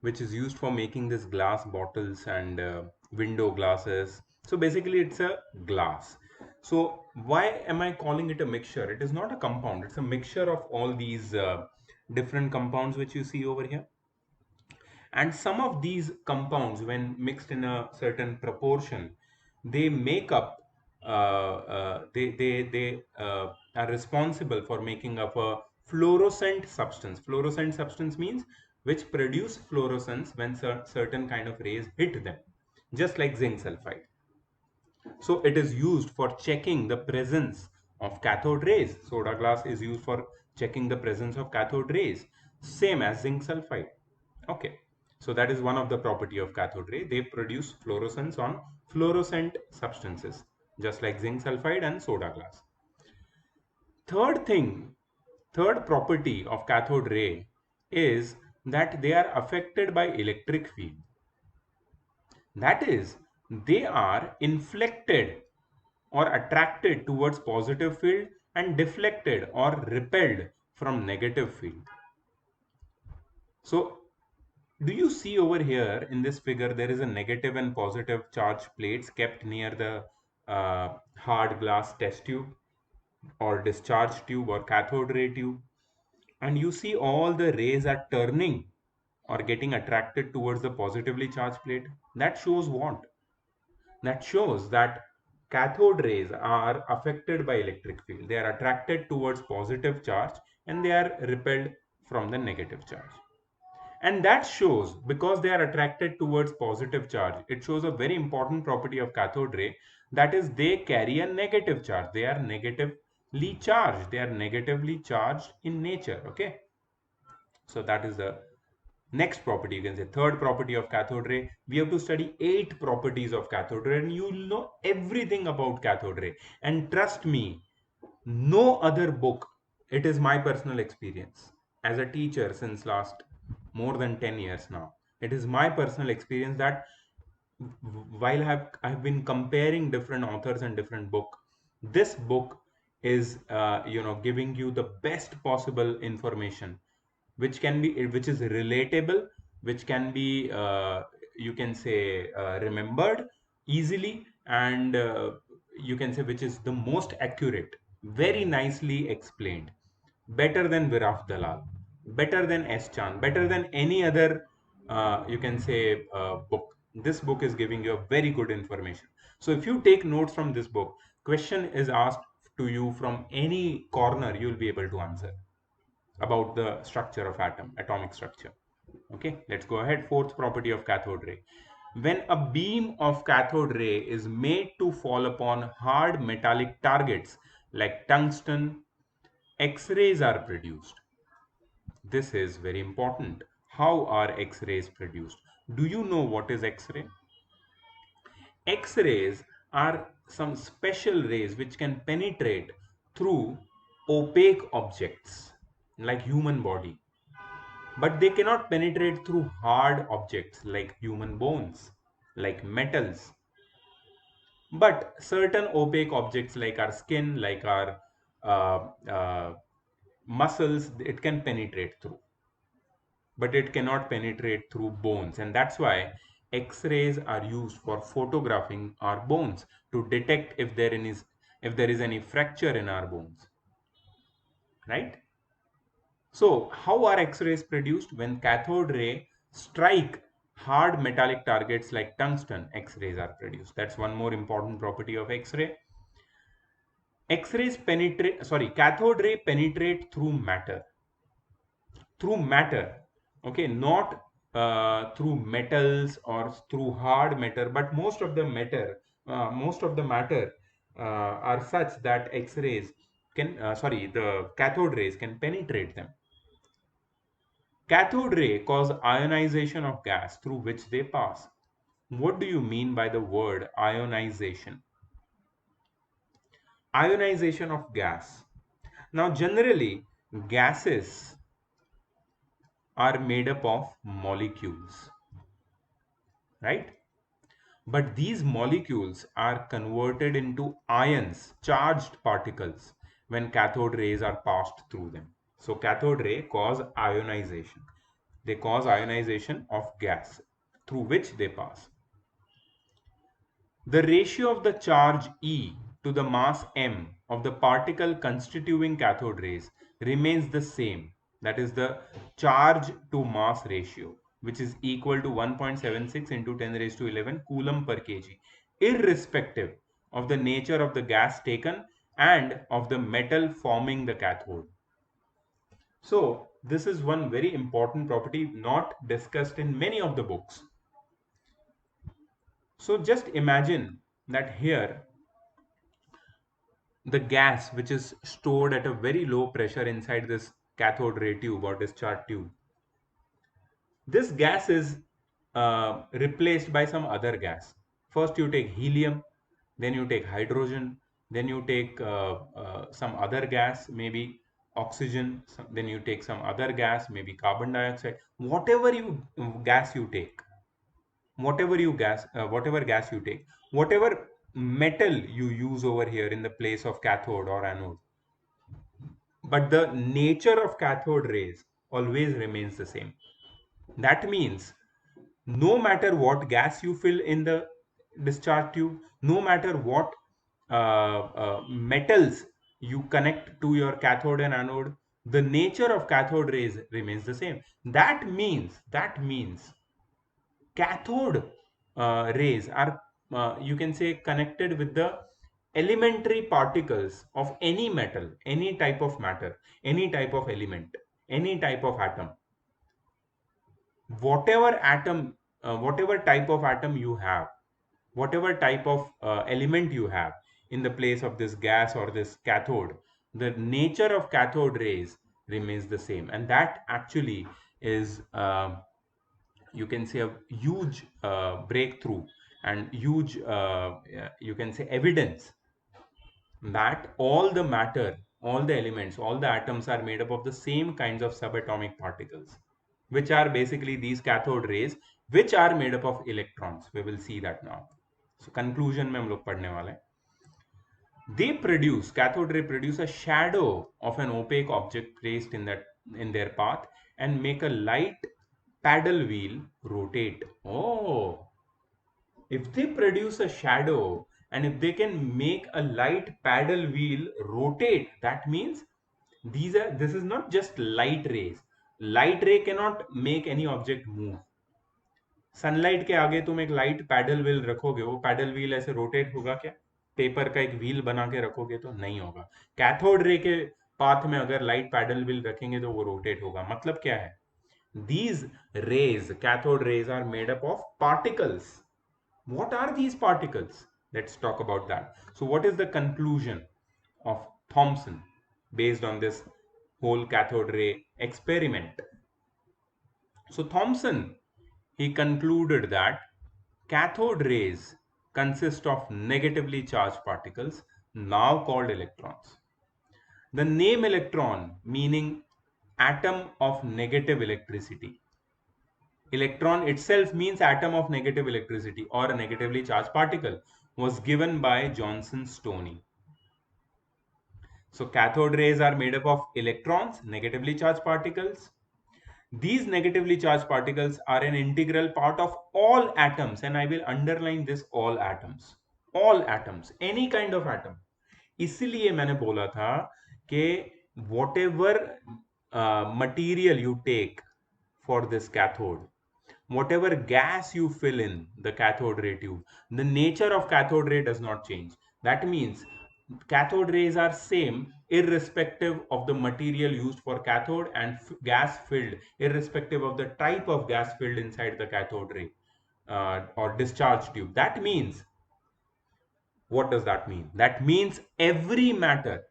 which is used for making this glass bottles and window glasses. So basically it's a glass. So why am I calling it a mixture? It is not a compound, it's a mixture of all these different compounds which you see over here. And some of these compounds, when mixed in a certain proportion, they make up they are responsible for making up a fluorescent substance. Fluorescent substance means which produce fluorescence when certain kind of rays hit them, just like zinc sulfide. So it is used for checking the presence of cathode rays. Soda glass is used for checking the presence of cathode rays, same as zinc sulfide. Okay, so that is one of the property of cathode ray. They produce fluorescence on fluorescent substances, just like zinc sulfide and soda glass. Third thing, third property of cathode ray is that they are affected by electric field. That is, they are inflected or attracted towards positive field and deflected or repelled from negative field. So do you see over here in this figure there is a negative and positive charge plates kept near the hard glass test tube or discharge tube or cathode ray tube, and you see all the rays are turning or getting attracted towards the positively charged plate. That shows what? That shows that cathode rays are affected by electric field. They are attracted towards positive charge and they are repelled from the negative charge. And that shows, because they are attracted towards positive charge, it shows a very important property of cathode ray, that is they carry a negative charge. They are negatively charged. They are negatively charged in nature. Okay. So that is the next property, you can say third property of cathode ray. We have to study 8 properties of cathode ray and you will know everything about cathode ray. And trust me, no other book, it is my personal experience as a teacher since last more than 10 years now. It is my personal experience that while I've been comparing different authors and different book, this book is giving you the best possible information, which is relatable, which can be you can say remembered easily, and you can say which is the most accurate, very nicely explained, better than Viraf Dalal, better than S. Chan, better than any other you can say book. This book is giving you a very good information. So if you take notes from this book, question is asked to you from any corner, you will be able to answer about the structure of atom, atomic structure. Okay, let's go ahead. Fourth property of cathode ray. When a beam of cathode ray is made to fall upon hard metallic targets like tungsten, X-rays are produced. This is very important. How are X-rays produced? Do you know what is X-ray? X-rays are some special rays which can penetrate through opaque objects like human body, but they cannot penetrate through hard objects like human bones, like metals. But certain opaque objects like our skin, like our muscles, it can penetrate through, but it cannot penetrate through bones. And that's why X-rays are used for photographing our bones to detect if there is any fracture in our bones, right? So how are X-rays produced? When cathode ray strike hard metallic targets like tungsten, X-rays are produced. That's one more important property of X-ray. X-rays penetrate, sorry, cathode ray penetrate through matter, okay, not through metals or through hard matter, but most of the matter are such that X-rays can, the cathode rays can penetrate them. Cathode ray cause ionization of gas through which they pass. What do you mean by the word ionization? Ionization of gas. Now, generally, gases are made up of molecules, right? But these molecules are converted into ions, charged particles, when cathode rays are passed through them. So, cathode ray cause ionization. They cause ionization of gas through which they pass. The ratio of the charge E to the mass m of the particle constituting cathode rays remains the same. That is the charge to mass ratio, which is equal to 1.76 into 10 raised to 11 coulomb per kg, irrespective of the nature of the gas taken and of the metal forming the cathode. So this is one very important property not discussed in many of the books. So just imagine that here the gas which is stored at a very low pressure inside this cathode ray tube or discharge tube. This gas is replaced by some other gas. First you take helium, then you take hydrogen, then you take some other gas, maybe oxygen, then you take some other gas, maybe carbon dioxide. Gas you take, whatever gas you take, whatever metal you use over here in the place of cathode or anode, but the nature of cathode rays always remains the same. That means no matter what gas you fill in the discharge tube, no matter what metals you connect to your cathode and anode, the nature of cathode rays remains the same. That means cathode rays are, you can say, connected with the elementary particles of any metal, any type of matter, any type of element, any type of atom. Whatever type of atom you have, whatever type of element you have in the place of this gas or this cathode, the nature of cathode rays remains the same. And that actually is, you can say, a huge breakthrough and huge, you can say, evidence that all the matter, all the elements, all the atoms are made up of the same kinds of subatomic particles, which are basically these cathode rays, which are made up of electrons. We will see that now. So conclusion में हम लोग पढ़ने वाले हैं. Cathode ray produce a shadow of an opaque object placed in their path and make a light paddle wheel rotate. Oh, if they produce a shadow and if they can make a light paddle wheel rotate, that means this is not just light rays. Light ray cannot make any object move. Sunlight के आगे तुम एक light pedal wheel रखोगे, वो pedal wheel ऐसे rotate होगा क्या? Paper का एक व्हील बना के रखोगे तो नहीं होगा. कैथोड रे के पाथ में अगर लाइट पैडल व्हील रखेंगे तो वो रोटेट होगा. मतलब क्या है? These rays, cathode rays, are made up of particles. What are these particles? Let's talk about that. So what is the conclusion of Thomson based on this whole cathode ray experiment? So Thomson, he concluded that cathode rays consist of negatively charged particles, now called electrons. The name electron meaning atom of negative electricity. Electron itself means atom of negative electricity or a negatively charged particle, was given by Johnson Stoney. So cathode rays are made up of electrons, negatively charged particles. These negatively charged particles are an integral part of all atoms, and I will underline this: all atoms. All atoms, any kind of atom. इसलिए मैंने बोला था कि whatever material you take for this cathode, whatever gas you fill in the cathode ray tube, the nature of cathode ray does not change. That means cathode rays are same irrespective of the material used for cathode and gas filled, irrespective of the type of gas filled inside the cathode ray or discharge tube. That means, what does that mean? That means every matter,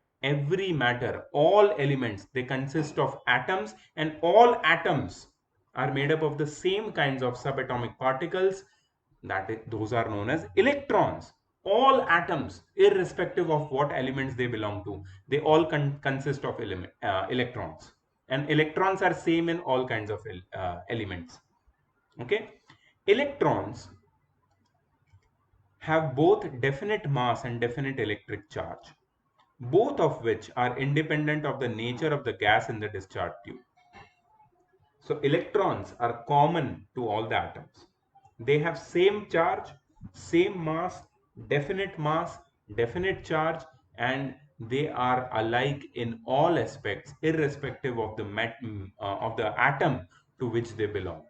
all elements, they consist of atoms, and all atoms are made up of the same kinds of subatomic particles. Those are known as electrons. All atoms, irrespective of what elements they belong to, they all consist of electrons, and electrons are same in all kinds of elements. Okay, electrons have both definite mass and definite electric charge, both of which are independent of the nature of the gas in the discharge tube. So electrons are common to all the atoms. They have same charge, same mass, definite charge, and they are alike in all aspects, irrespective of the atom to which they belong.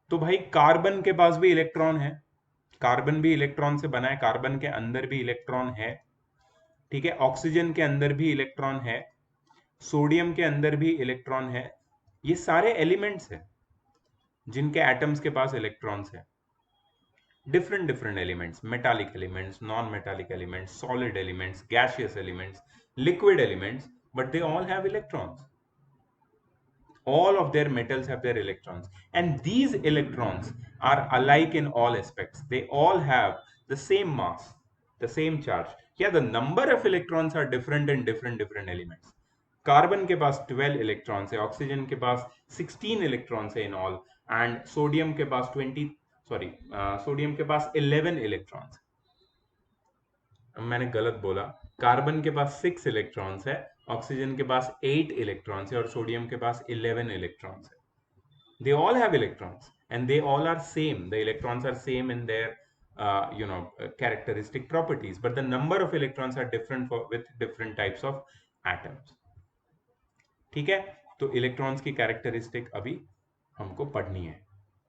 तो भाई carbon के पास भी electron है, carbon भी electron से बना है, carbon के अंदर भी इलेक्ट्रॉन है. ठीक है, ऑक्सीजन के अंदर भी इलेक्ट्रॉन है, सोडियम के अंदर भी इलेक्ट्रॉन है. ये सारे एलिमेंट्स हैं जिनके एटम्स के पास इलेक्ट्रॉन्स है. different elements, metallic elements, non-metallic elements, solid elements, gaseous elements, liquid elements, but they all have electrons. All of their metals have their electrons, and these electrons are alike in all aspects. They all have the same mass, the same charge. Yeah, the number of electrons are different in different elements. Carbon के पास 12 electrons है, oxygen के पास 16 electrons है in all, and sodium के पास 20, sorry, sodium के पास 11 electrons. मैंने गलत बोला, carbon के पास 6 इलेक्ट्रॉन्स है, ऑक्सीजन के पास 8 इलेक्ट्रॉन्स है, और सोडियम के पास 11 इलेक्ट्रॉन्स है। They all have electrons, and they all are same. The electrons are same in their characteristic properties, but the number of electrons are different with different types of atoms. ठीक है, तो electrons की characteristic अभी हमको पढ़नी है.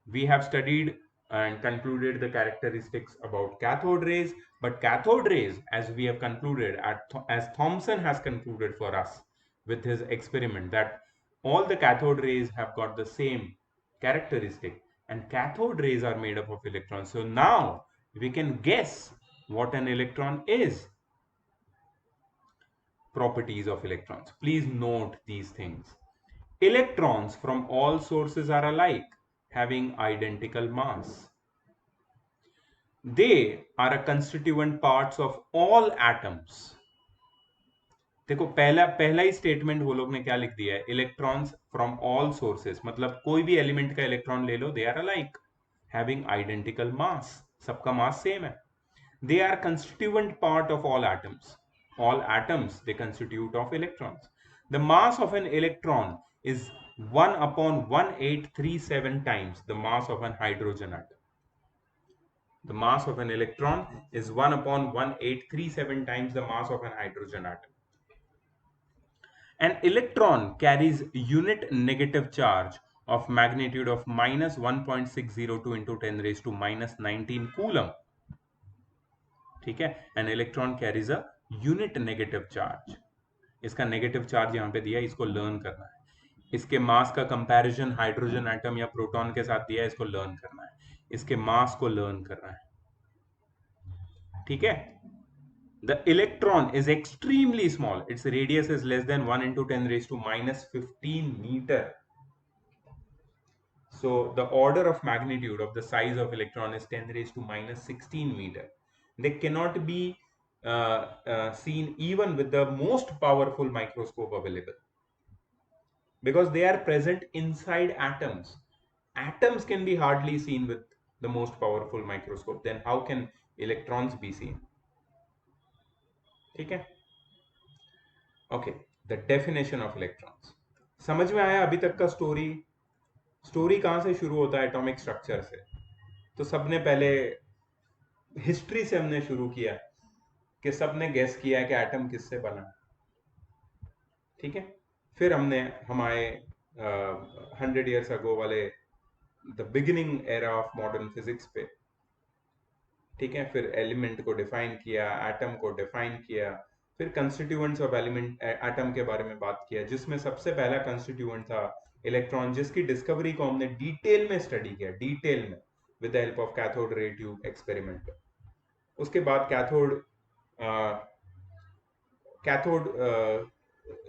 We have studied and concluded the characteristics about cathode rays, but cathode rays, as we have concluded, as Thomson has concluded for us with his experiment, that all the cathode rays have got the same characteristic, and cathode rays are made up of electrons. So now we can guess what an electron is. Properties of electrons. Please note these things. Electrons from all sources are alike, having identical mass. They are a constituent parts of all atoms. देखो, पहला ही statement वो लोग ने क्या लिख दिया है, electrons from all sources, मतलब कोई भी एलिमेंट का इलेक्ट्रॉन ले लो, they are alike, having identical mass, सबका मास सेम है. They are constituent part of all atoms. All atoms, they constitute of electrons. The mass of an electron is 1 upon 1837 times the mass of an hydrogen atom. The mass of an electron is 1 upon 1837 times the mass of an hydrogen atom. An electron carries unit negative charge of magnitude of minus 1.602 into 10 raised to minus 19 coulomb. ठीक है, an electron carries a unit negative charge. इसका negative charge यहां पे दिया है, इसको learn करना है. इसके मास का कंपैरिजन हाइड्रोजन एटम या प्रोटॉन के साथ दिया है, इसको लर्न करना है. इसके मास को लर्न करना है. ठीक है. The electron is extremely small. Its radius is less than 1 into 10 raised to minus 15 meter. So the order of magnitude of the size of electron is 10 raised to minus 16 meter. They cannot be seen even with the most powerful microscope available, because they are present inside atoms. Atoms can be hardly seen with the most powerful microscope. Then how can electrons be seen? ठीक है. Okay, the definition of electrons. समझ में आया अभी तक का story? Story कहां से शुरू होता है? एटॉमिक स्ट्रक्चर से. तो सबने पहले हिस्ट्री से हमने शुरू किया कि सबने गेस किया है कि एटम किससे बना. ठीक है. फिर हमने हमारे 100 ईयर्स अगो वाले the beginning era of modern physics पे, ठीक है, फिर एलिमेंट को डिफाइन किया, एटम को डिफाइन किया, फिर कंस्टिट्यूएंट्स ऑफ एलिमेंट एटम के बारे में बात किया, जिसमें सबसे पहला कंस्टिट्यूएंट था इलेक्ट्रॉन, जिसकी डिस्कवरी को हमने डिटेल में स्टडी किया, डिटेल में, with the help of cathode ray tube experiment. उसके बाद कैथोड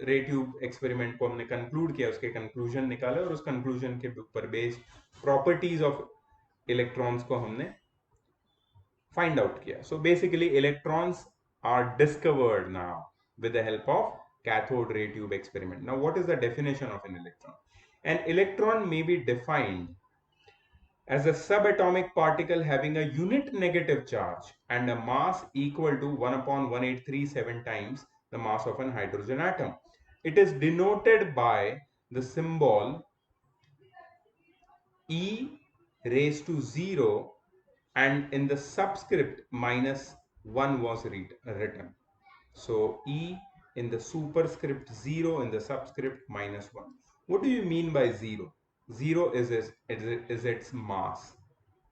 रे ट्यूब एक्सपेरिमेंट को हमने कंक्लूड किया, उसके कंक्लूजन निकाले, और उस कंक्लूजन के ऊपर बेस्ड प्रॉपर्टीज ऑफ इलेक्ट्रॉन्स को हमने फाइंड आउट किया. So basically electrons are discovered now with the help of cathode ray tube experiment. Now, what is the definition of an electron? An electron may be defined as a subatomic particle having a unit negative charge and a mass equal to 1 upon 1837 times the mass of an hydrogen atom. It is denoted by the symbol E raised to 0, and in the subscript minus 1 was written. So E in the superscript 0, in the subscript minus 1. What do you mean by 0? 0 is its mass.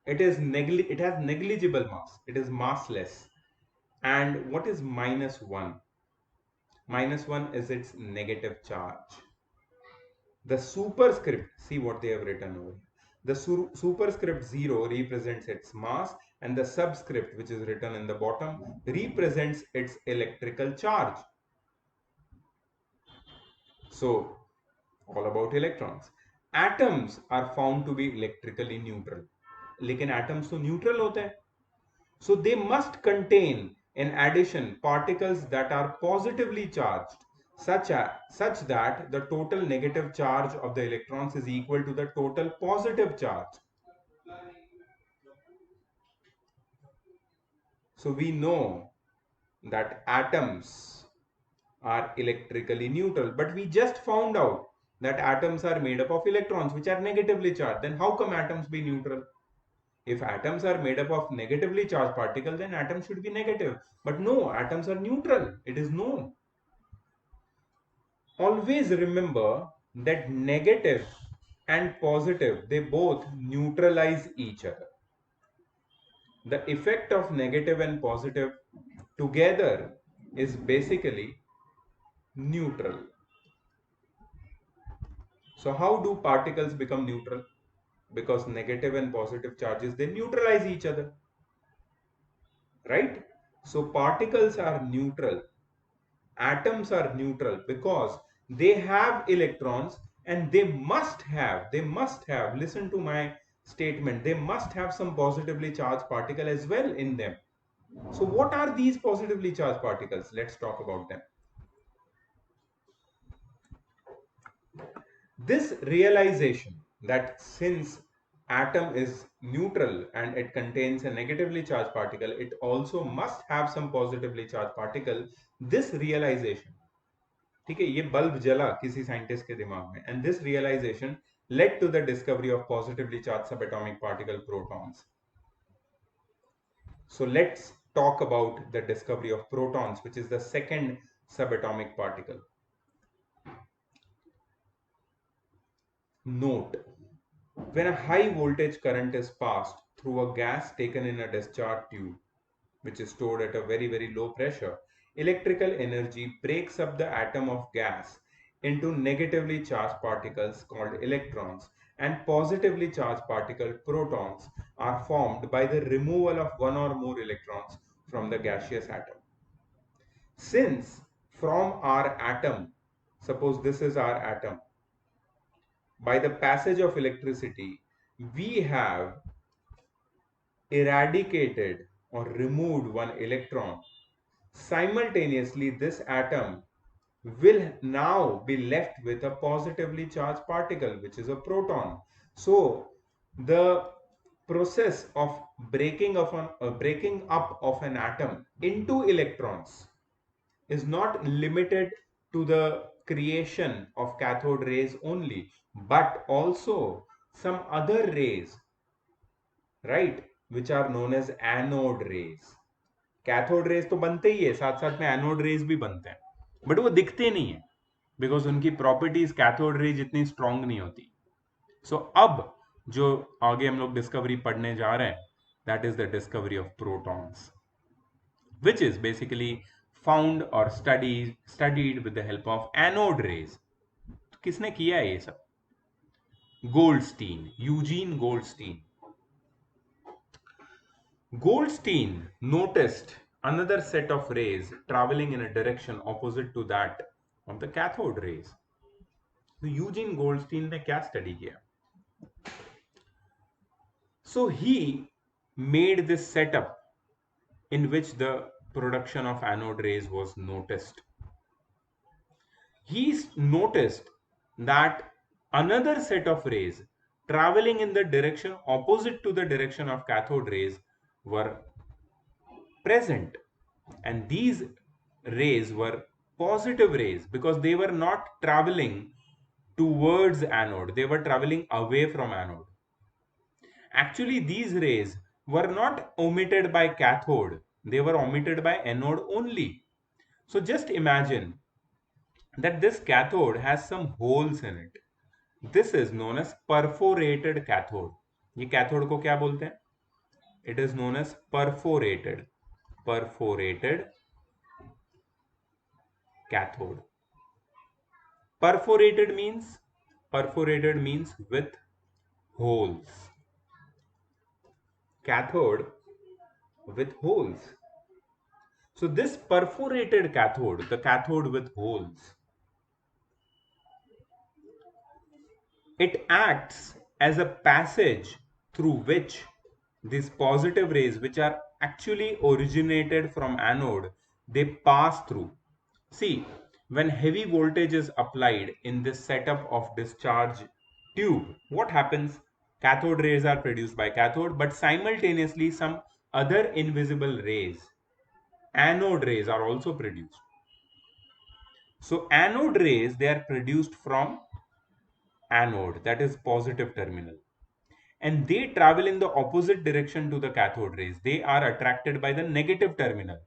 It has negligible mass. It is massless. And what is minus 1? Minus 1 is its negative charge. The superscript, see what they have written over here. The superscript 0 represents its mass, and the subscript, which is written in the bottom, represents its electrical charge. So, all about electrons. Atoms are found to be electrically neutral. लेकिन atoms तो neutral होते हैं. So they must contain, in addition, particles that are positively charged, such that the total negative charge of the electrons is equal to the total positive charge. So we know that atoms are electrically neutral, but we just found out that atoms are made up of electrons which are negatively charged. Then how come atoms be neutral? If atoms are made up of negatively charged particles, then atoms should be negative. But no, atoms are neutral. It is known. Always remember that negative and positive, they both neutralize each other. The effect of negative and positive together is basically neutral. So how do particles become neutral? Because negative and positive charges, they neutralize each other, right? So particles are neutral, atoms are neutral because they have electrons, and they must have, listen to my statement, they must have some positively charged particle as well in them. So what are these positively charged particles? Let's talk about them. This realization that since atom is neutral and it contains a negatively charged particle, it also must have some positively charged particle. This realization, ठीक है, ये bulb जला किसी scientist के दिमाग में, and this realization led to the discovery of positively charged subatomic particle protons. So let's talk about the discovery of protons, which is the second subatomic particle. Note: when a high voltage current is passed through a gas taken in a discharge tube, which is stored at a very low pressure, electrical energy breaks up the atom of gas into negatively charged particles called electrons, and positively charged particle protons are formed by the removal of one or more electrons from the gaseous atom. Since from our atom, suppose this is our atom, by the passage of electricity, we have eradicated or removed one electron. Simultaneously, this atom will now be left with a positively charged particle, which is a proton. So, the process of breaking up of an atom into electrons is not limited to the creation of cathode rays only, but also some other rays, right, which are known as anode rays. Cathode rays तो बनते ही है, साथ साथ में anode rays भी बनते हैं, but वो दिखते नहीं है बिकॉज उनकी प्रॉपर्टीज कैथोड रेज इतनी स्ट्रांग नहीं होती. सो अब जो आगे हम लोग डिस्कवरी पढ़ने जा रहे हैं, that is the discovery of protons, which is basically found or studied with the help of anode rays. तो किसने किया है ये सब? Goldstein, Eugene Goldstein. Goldstein noticed another set of rays traveling in a direction opposite to that of the cathode rays. तो Eugene Goldstein ने क्या study किया? So he made this setup in which the production of anode rays was noticed. He noticed that another set of rays traveling in the direction opposite to the direction of cathode rays were present, and these rays were positive rays because they were not traveling towards anode, they were traveling away from anode. Actually, these rays were not emitted by cathode, they were emitted by anode only. So just imagine that this cathode has some holes in it. This is known as perforated cathode. ये cathode को क्या बोलते हैं? It is known as perforated cathode. Perforated means with holes. Cathode with holes. So this perforated cathode, the cathode with holes, it acts as a passage through which these positive rays, which are actually originated from anode, they pass through. See, when heavy voltage is applied in this setup of discharge tube, what happens? Cathode rays are produced by cathode, but simultaneously some other invisible rays, anode rays, are also produced. So anode rays, they are produced from anode, that is positive terminal, and they travel in the opposite direction to the cathode rays. They are attracted by the negative terminal.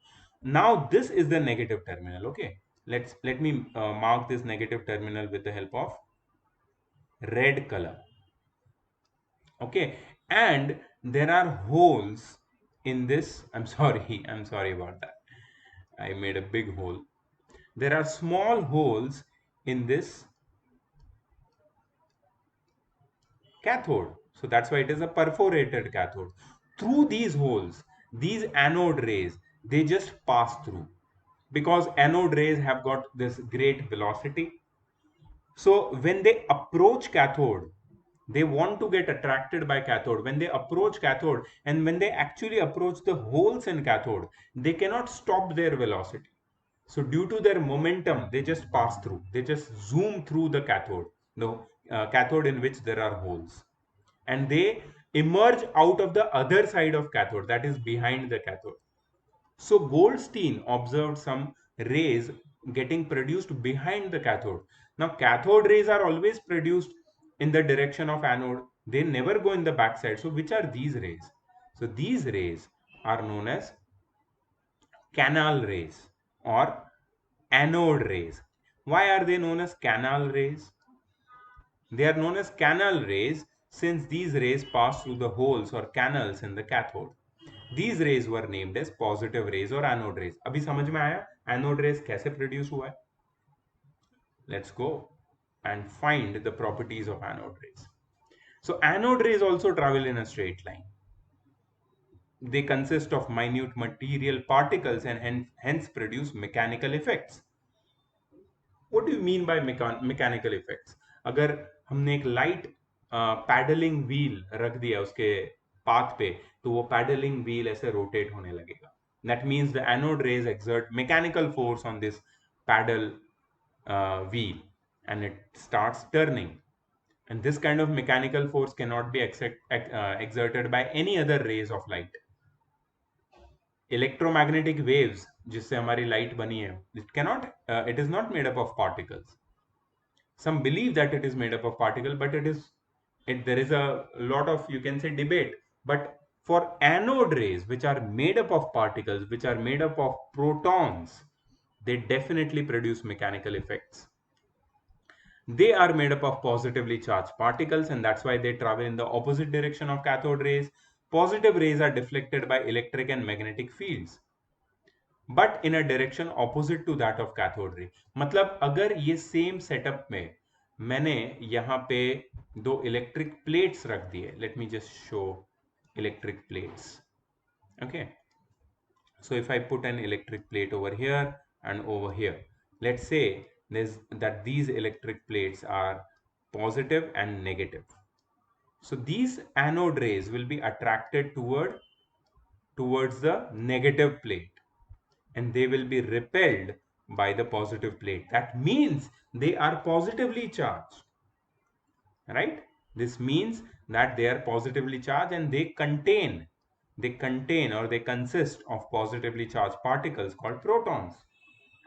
Now this is the negative terminal. Okay, let me mark this negative terminal with the help of red color. Okay, and there are holes in this. I'm sorry about that. I made a big hole. There are small holes in this cathode. So that's why it is a perforated cathode. Through these holes, these anode rays, they just pass through, because anode rays have got this great velocity. So when they approach cathode, they want to get attracted by cathode. When they approach cathode, and when they actually approach the holes in cathode, they cannot stop their velocity. So due to their momentum, they just pass through. They just zoom through the cathode in which there are holes, and they emerge out of the other side of cathode, that is behind the cathode. So Goldstein observed some rays getting produced behind the cathode. Now cathode rays are always produced in the direction of anode, they never go in the backside. So which are these rays? So these rays are known as canal rays or anode rays. Why are they known as canal rays? They are known as canal rays since these rays pass through the holes or canals in the cathode. These rays were named as positive rays or anode rays. अभी समझ में आया anode rays कैसे produce हुआ है? Let's go and find the properties of anode rays. So anode rays also travel in a straight line. They consist of minute material particles and hence produce mechanical effects. What do you mean by mechanical effects? अगर हमने एक light paddling wheel रख दिया उसके path पे, तो वो paddling wheel ऐसे रोटेट होने लगेगा. That means the anode rays exert mechanical force on this paddle wheel, and it starts turning. And this kind of mechanical force cannot be exerted by any other rays of light. Electromagnetic waves जिससे हमारी light बनी है, it is not made up of particles. Some believe that it is made up of particle, but there is a lot of, you can say, debate. But for anode rays, which are made up of particles, which are made up of protons, they definitely produce mechanical effects. They are made up of positively charged particles, and that's why they travel in the opposite direction of cathode rays. Positive rays are deflected by electric and magnetic fields, but in a direction opposite to that of cathode ray. मतलब अगर ये same setup में मैंने यहाँ पे दो electric plates रख दिए, let me just show electric plates. Okay, so if I put an electric plate over here and over here, let's say that these electric plates are positive and negative. So these anode rays will be attracted towards the negative plate, and they will be repelled by the positive plate. That means they are positively charged, right? This means that they are positively charged, and they contain or they consist of positively charged particles called protons.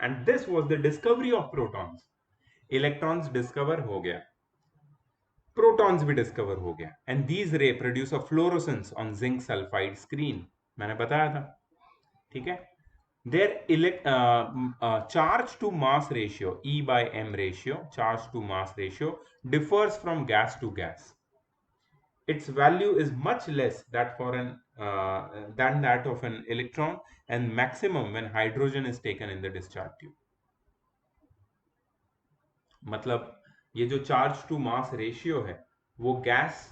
And this was the discovery of protons. Electrons discover हो गया, protons भी discover हो गया, and these ray produce a fluorescence on zinc sulfide screen. मैंने बताया था, ठीक है. Their charge to mass ratio, E by M ratio, charge to mass ratio, differs from gas to gas. Its value is much less than that of an electron, and maximum when hydrogen is taken in the discharge tube. मतलब ये जो charge to mass ratio है, वो gas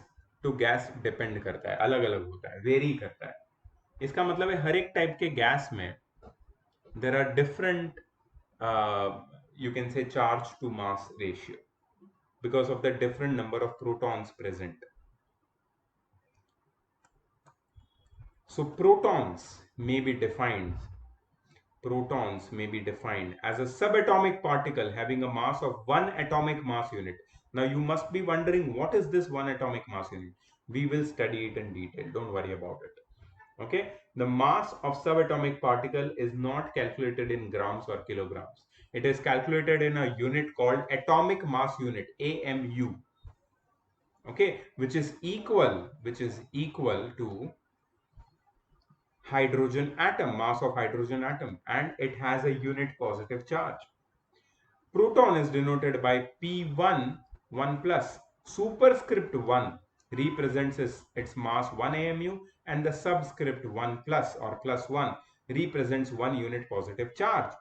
to gas depend करता है, अलग अलग होता है, वेरी करता है। इसका मतलब है हर एक टाइप के गैस में there are different, you can say, charge to mass ratio because of the different number of protons present. So protons may be defined as a subatomic particle having a mass of one atomic mass unit. Now you must be wondering, what is this one atomic mass unit? We will study it in detail, don't worry about it. Okay, the mass of subatomic particle is not calculated in grams or kilograms. It is calculated in a unit called atomic mass unit, AMU. Okay, which is equal to hydrogen atom, mass of hydrogen atom, and it has a unit positive charge. Proton is denoted by P1, 1 plus. Superscript 1 represents its mass 1 AMU, and the subscript 1 plus or plus 1 represents 1 unit positive charge.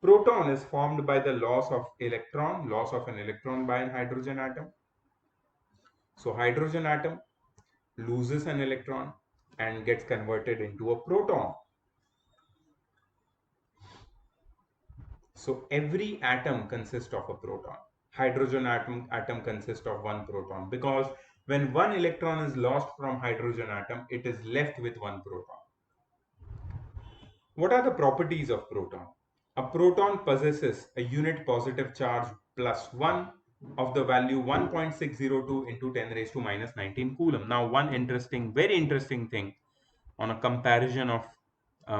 Proton is formed by the loss of an electron by an hydrogen atom. So hydrogen atom loses an electron and gets converted into a proton. So every atom consists of a proton. Hydrogen atom consists of one proton, because when one electron is lost from hydrogen atom, it is left with one proton. What are the properties of proton? A proton possesses a unit positive charge plus 1 of the value 1.602 into 10 raised to minus 19 coulomb. Now, one interesting, very interesting thing on a comparison of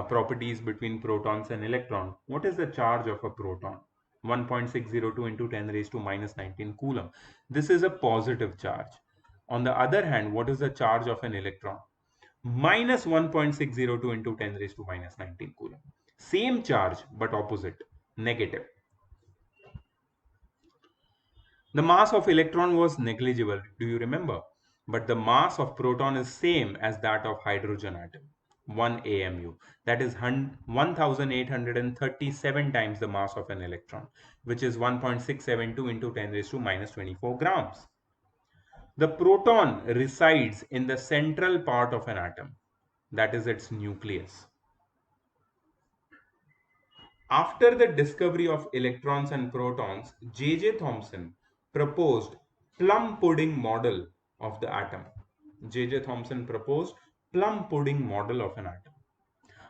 properties between protons and electron. What is the charge of a proton? 1.602 into 10 raised to minus 19 coulomb. This is a positive charge. On the other hand, what is the charge of an electron? Minus 1.602 into 10 raised to minus 19 coulomb. Same charge, but opposite, negative. The mass of electron was negligible, do you remember? But the mass of proton is same as that of hydrogen atom, 1 AMU. That is 1837 times the mass of an electron, which is 1.672 into 10 raised to minus 24 grams. The proton resides in the central part of an atom, that is its nucleus. After the discovery of electrons and protons, J.J. Thomson proposed plum pudding model of the atom. J.J. Thomson proposed plum pudding model of an atom.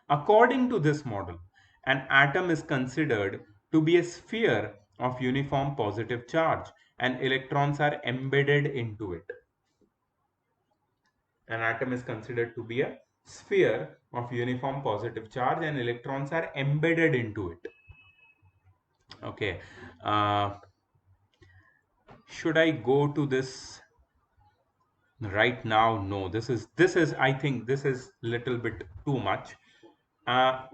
According to this model, an atom is considered to be a sphere of uniform positive charge, and electrons are embedded into it. An atom is considered to be a sphere of uniform positive charge, and electrons are embedded into it. Okay, should I go to this right now? No, this is I think this is little bit too much.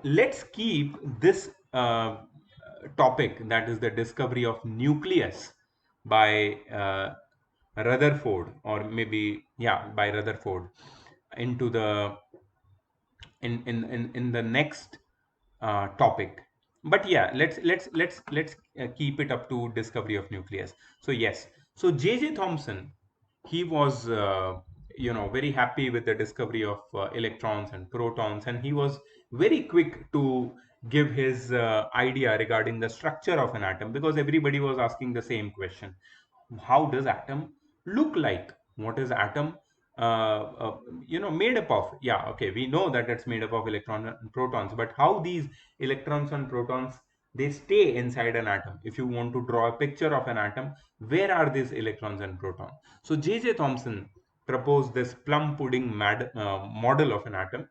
Let's keep this topic, that is the discovery of nucleus by Rutherford, or maybe, yeah, by Rutherford, into the in the next topic. But yeah, let's keep it up to discovery of nucleus. So yes, so J.J. Thomson, he was very happy with the discovery of electrons and protons, and he was very quick to give his idea regarding the structure of an atom, because everybody was asking the same question: how does atom look like? What is atom made up of? Yeah, okay, we know that it's made up of electrons and protons, but how these electrons and protons, they stay inside an atom? If you want to draw a picture of an atom, where are these electrons and protons? So J.J. Thomson proposed this plum pudding model of an atom,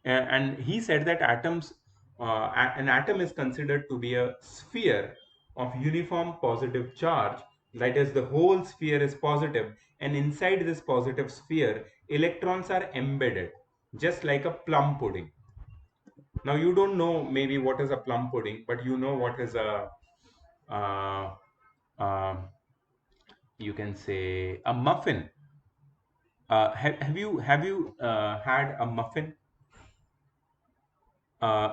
and he said that an atom is considered to be a sphere of uniform positive charge. That is, the whole sphere is positive, and inside this positive sphere, electrons are embedded, just like a plum pudding. Now, you don't know maybe what is a plum pudding, but you know what is a uh, uh, you can say a muffin. Have you had a muffin?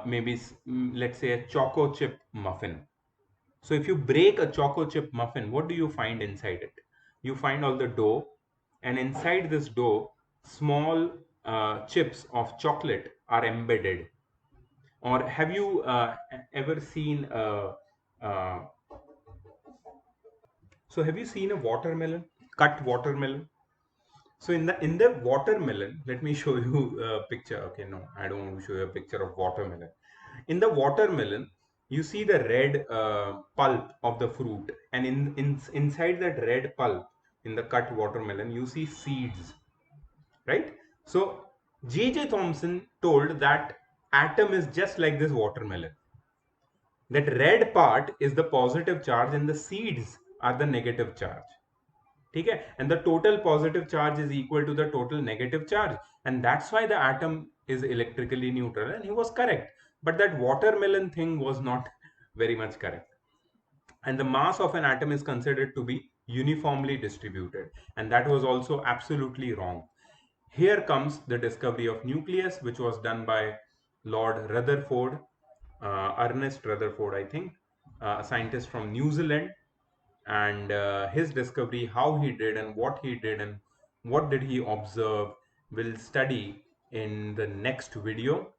Maybe let's say a choco chip muffin. So if you break a choco chip muffin, what do you find inside it? You find all the dough, and inside this dough, small chips of chocolate are embedded. Or have you ever seen uh, so have you seen a watermelon, cut watermelon? So in the watermelon, let me show you a picture. Okay, no, I don't want to show you a picture of watermelon. In the watermelon, you see the red pulp of the fruit, and inside that red pulp, in the cut watermelon, you see seeds, right? So J.J. Thomson told that atom is just like this watermelon. That red part is the positive charge, and the seeds are the negative charge. ठीक है, and the total positive charge is equal to the total negative charge, and that's why the atom is electrically neutral, and he was correct. But that watermelon thing was not very much correct. And the mass of an atom is considered to be uniformly distributed, and that was also absolutely wrong. Here comes the discovery of nucleus, which was done by Lord Rutherford, Ernest Rutherford, I think, a scientist from New Zealand. And his discovery, how he did and what he did and what did he observe, we'll study in the next video.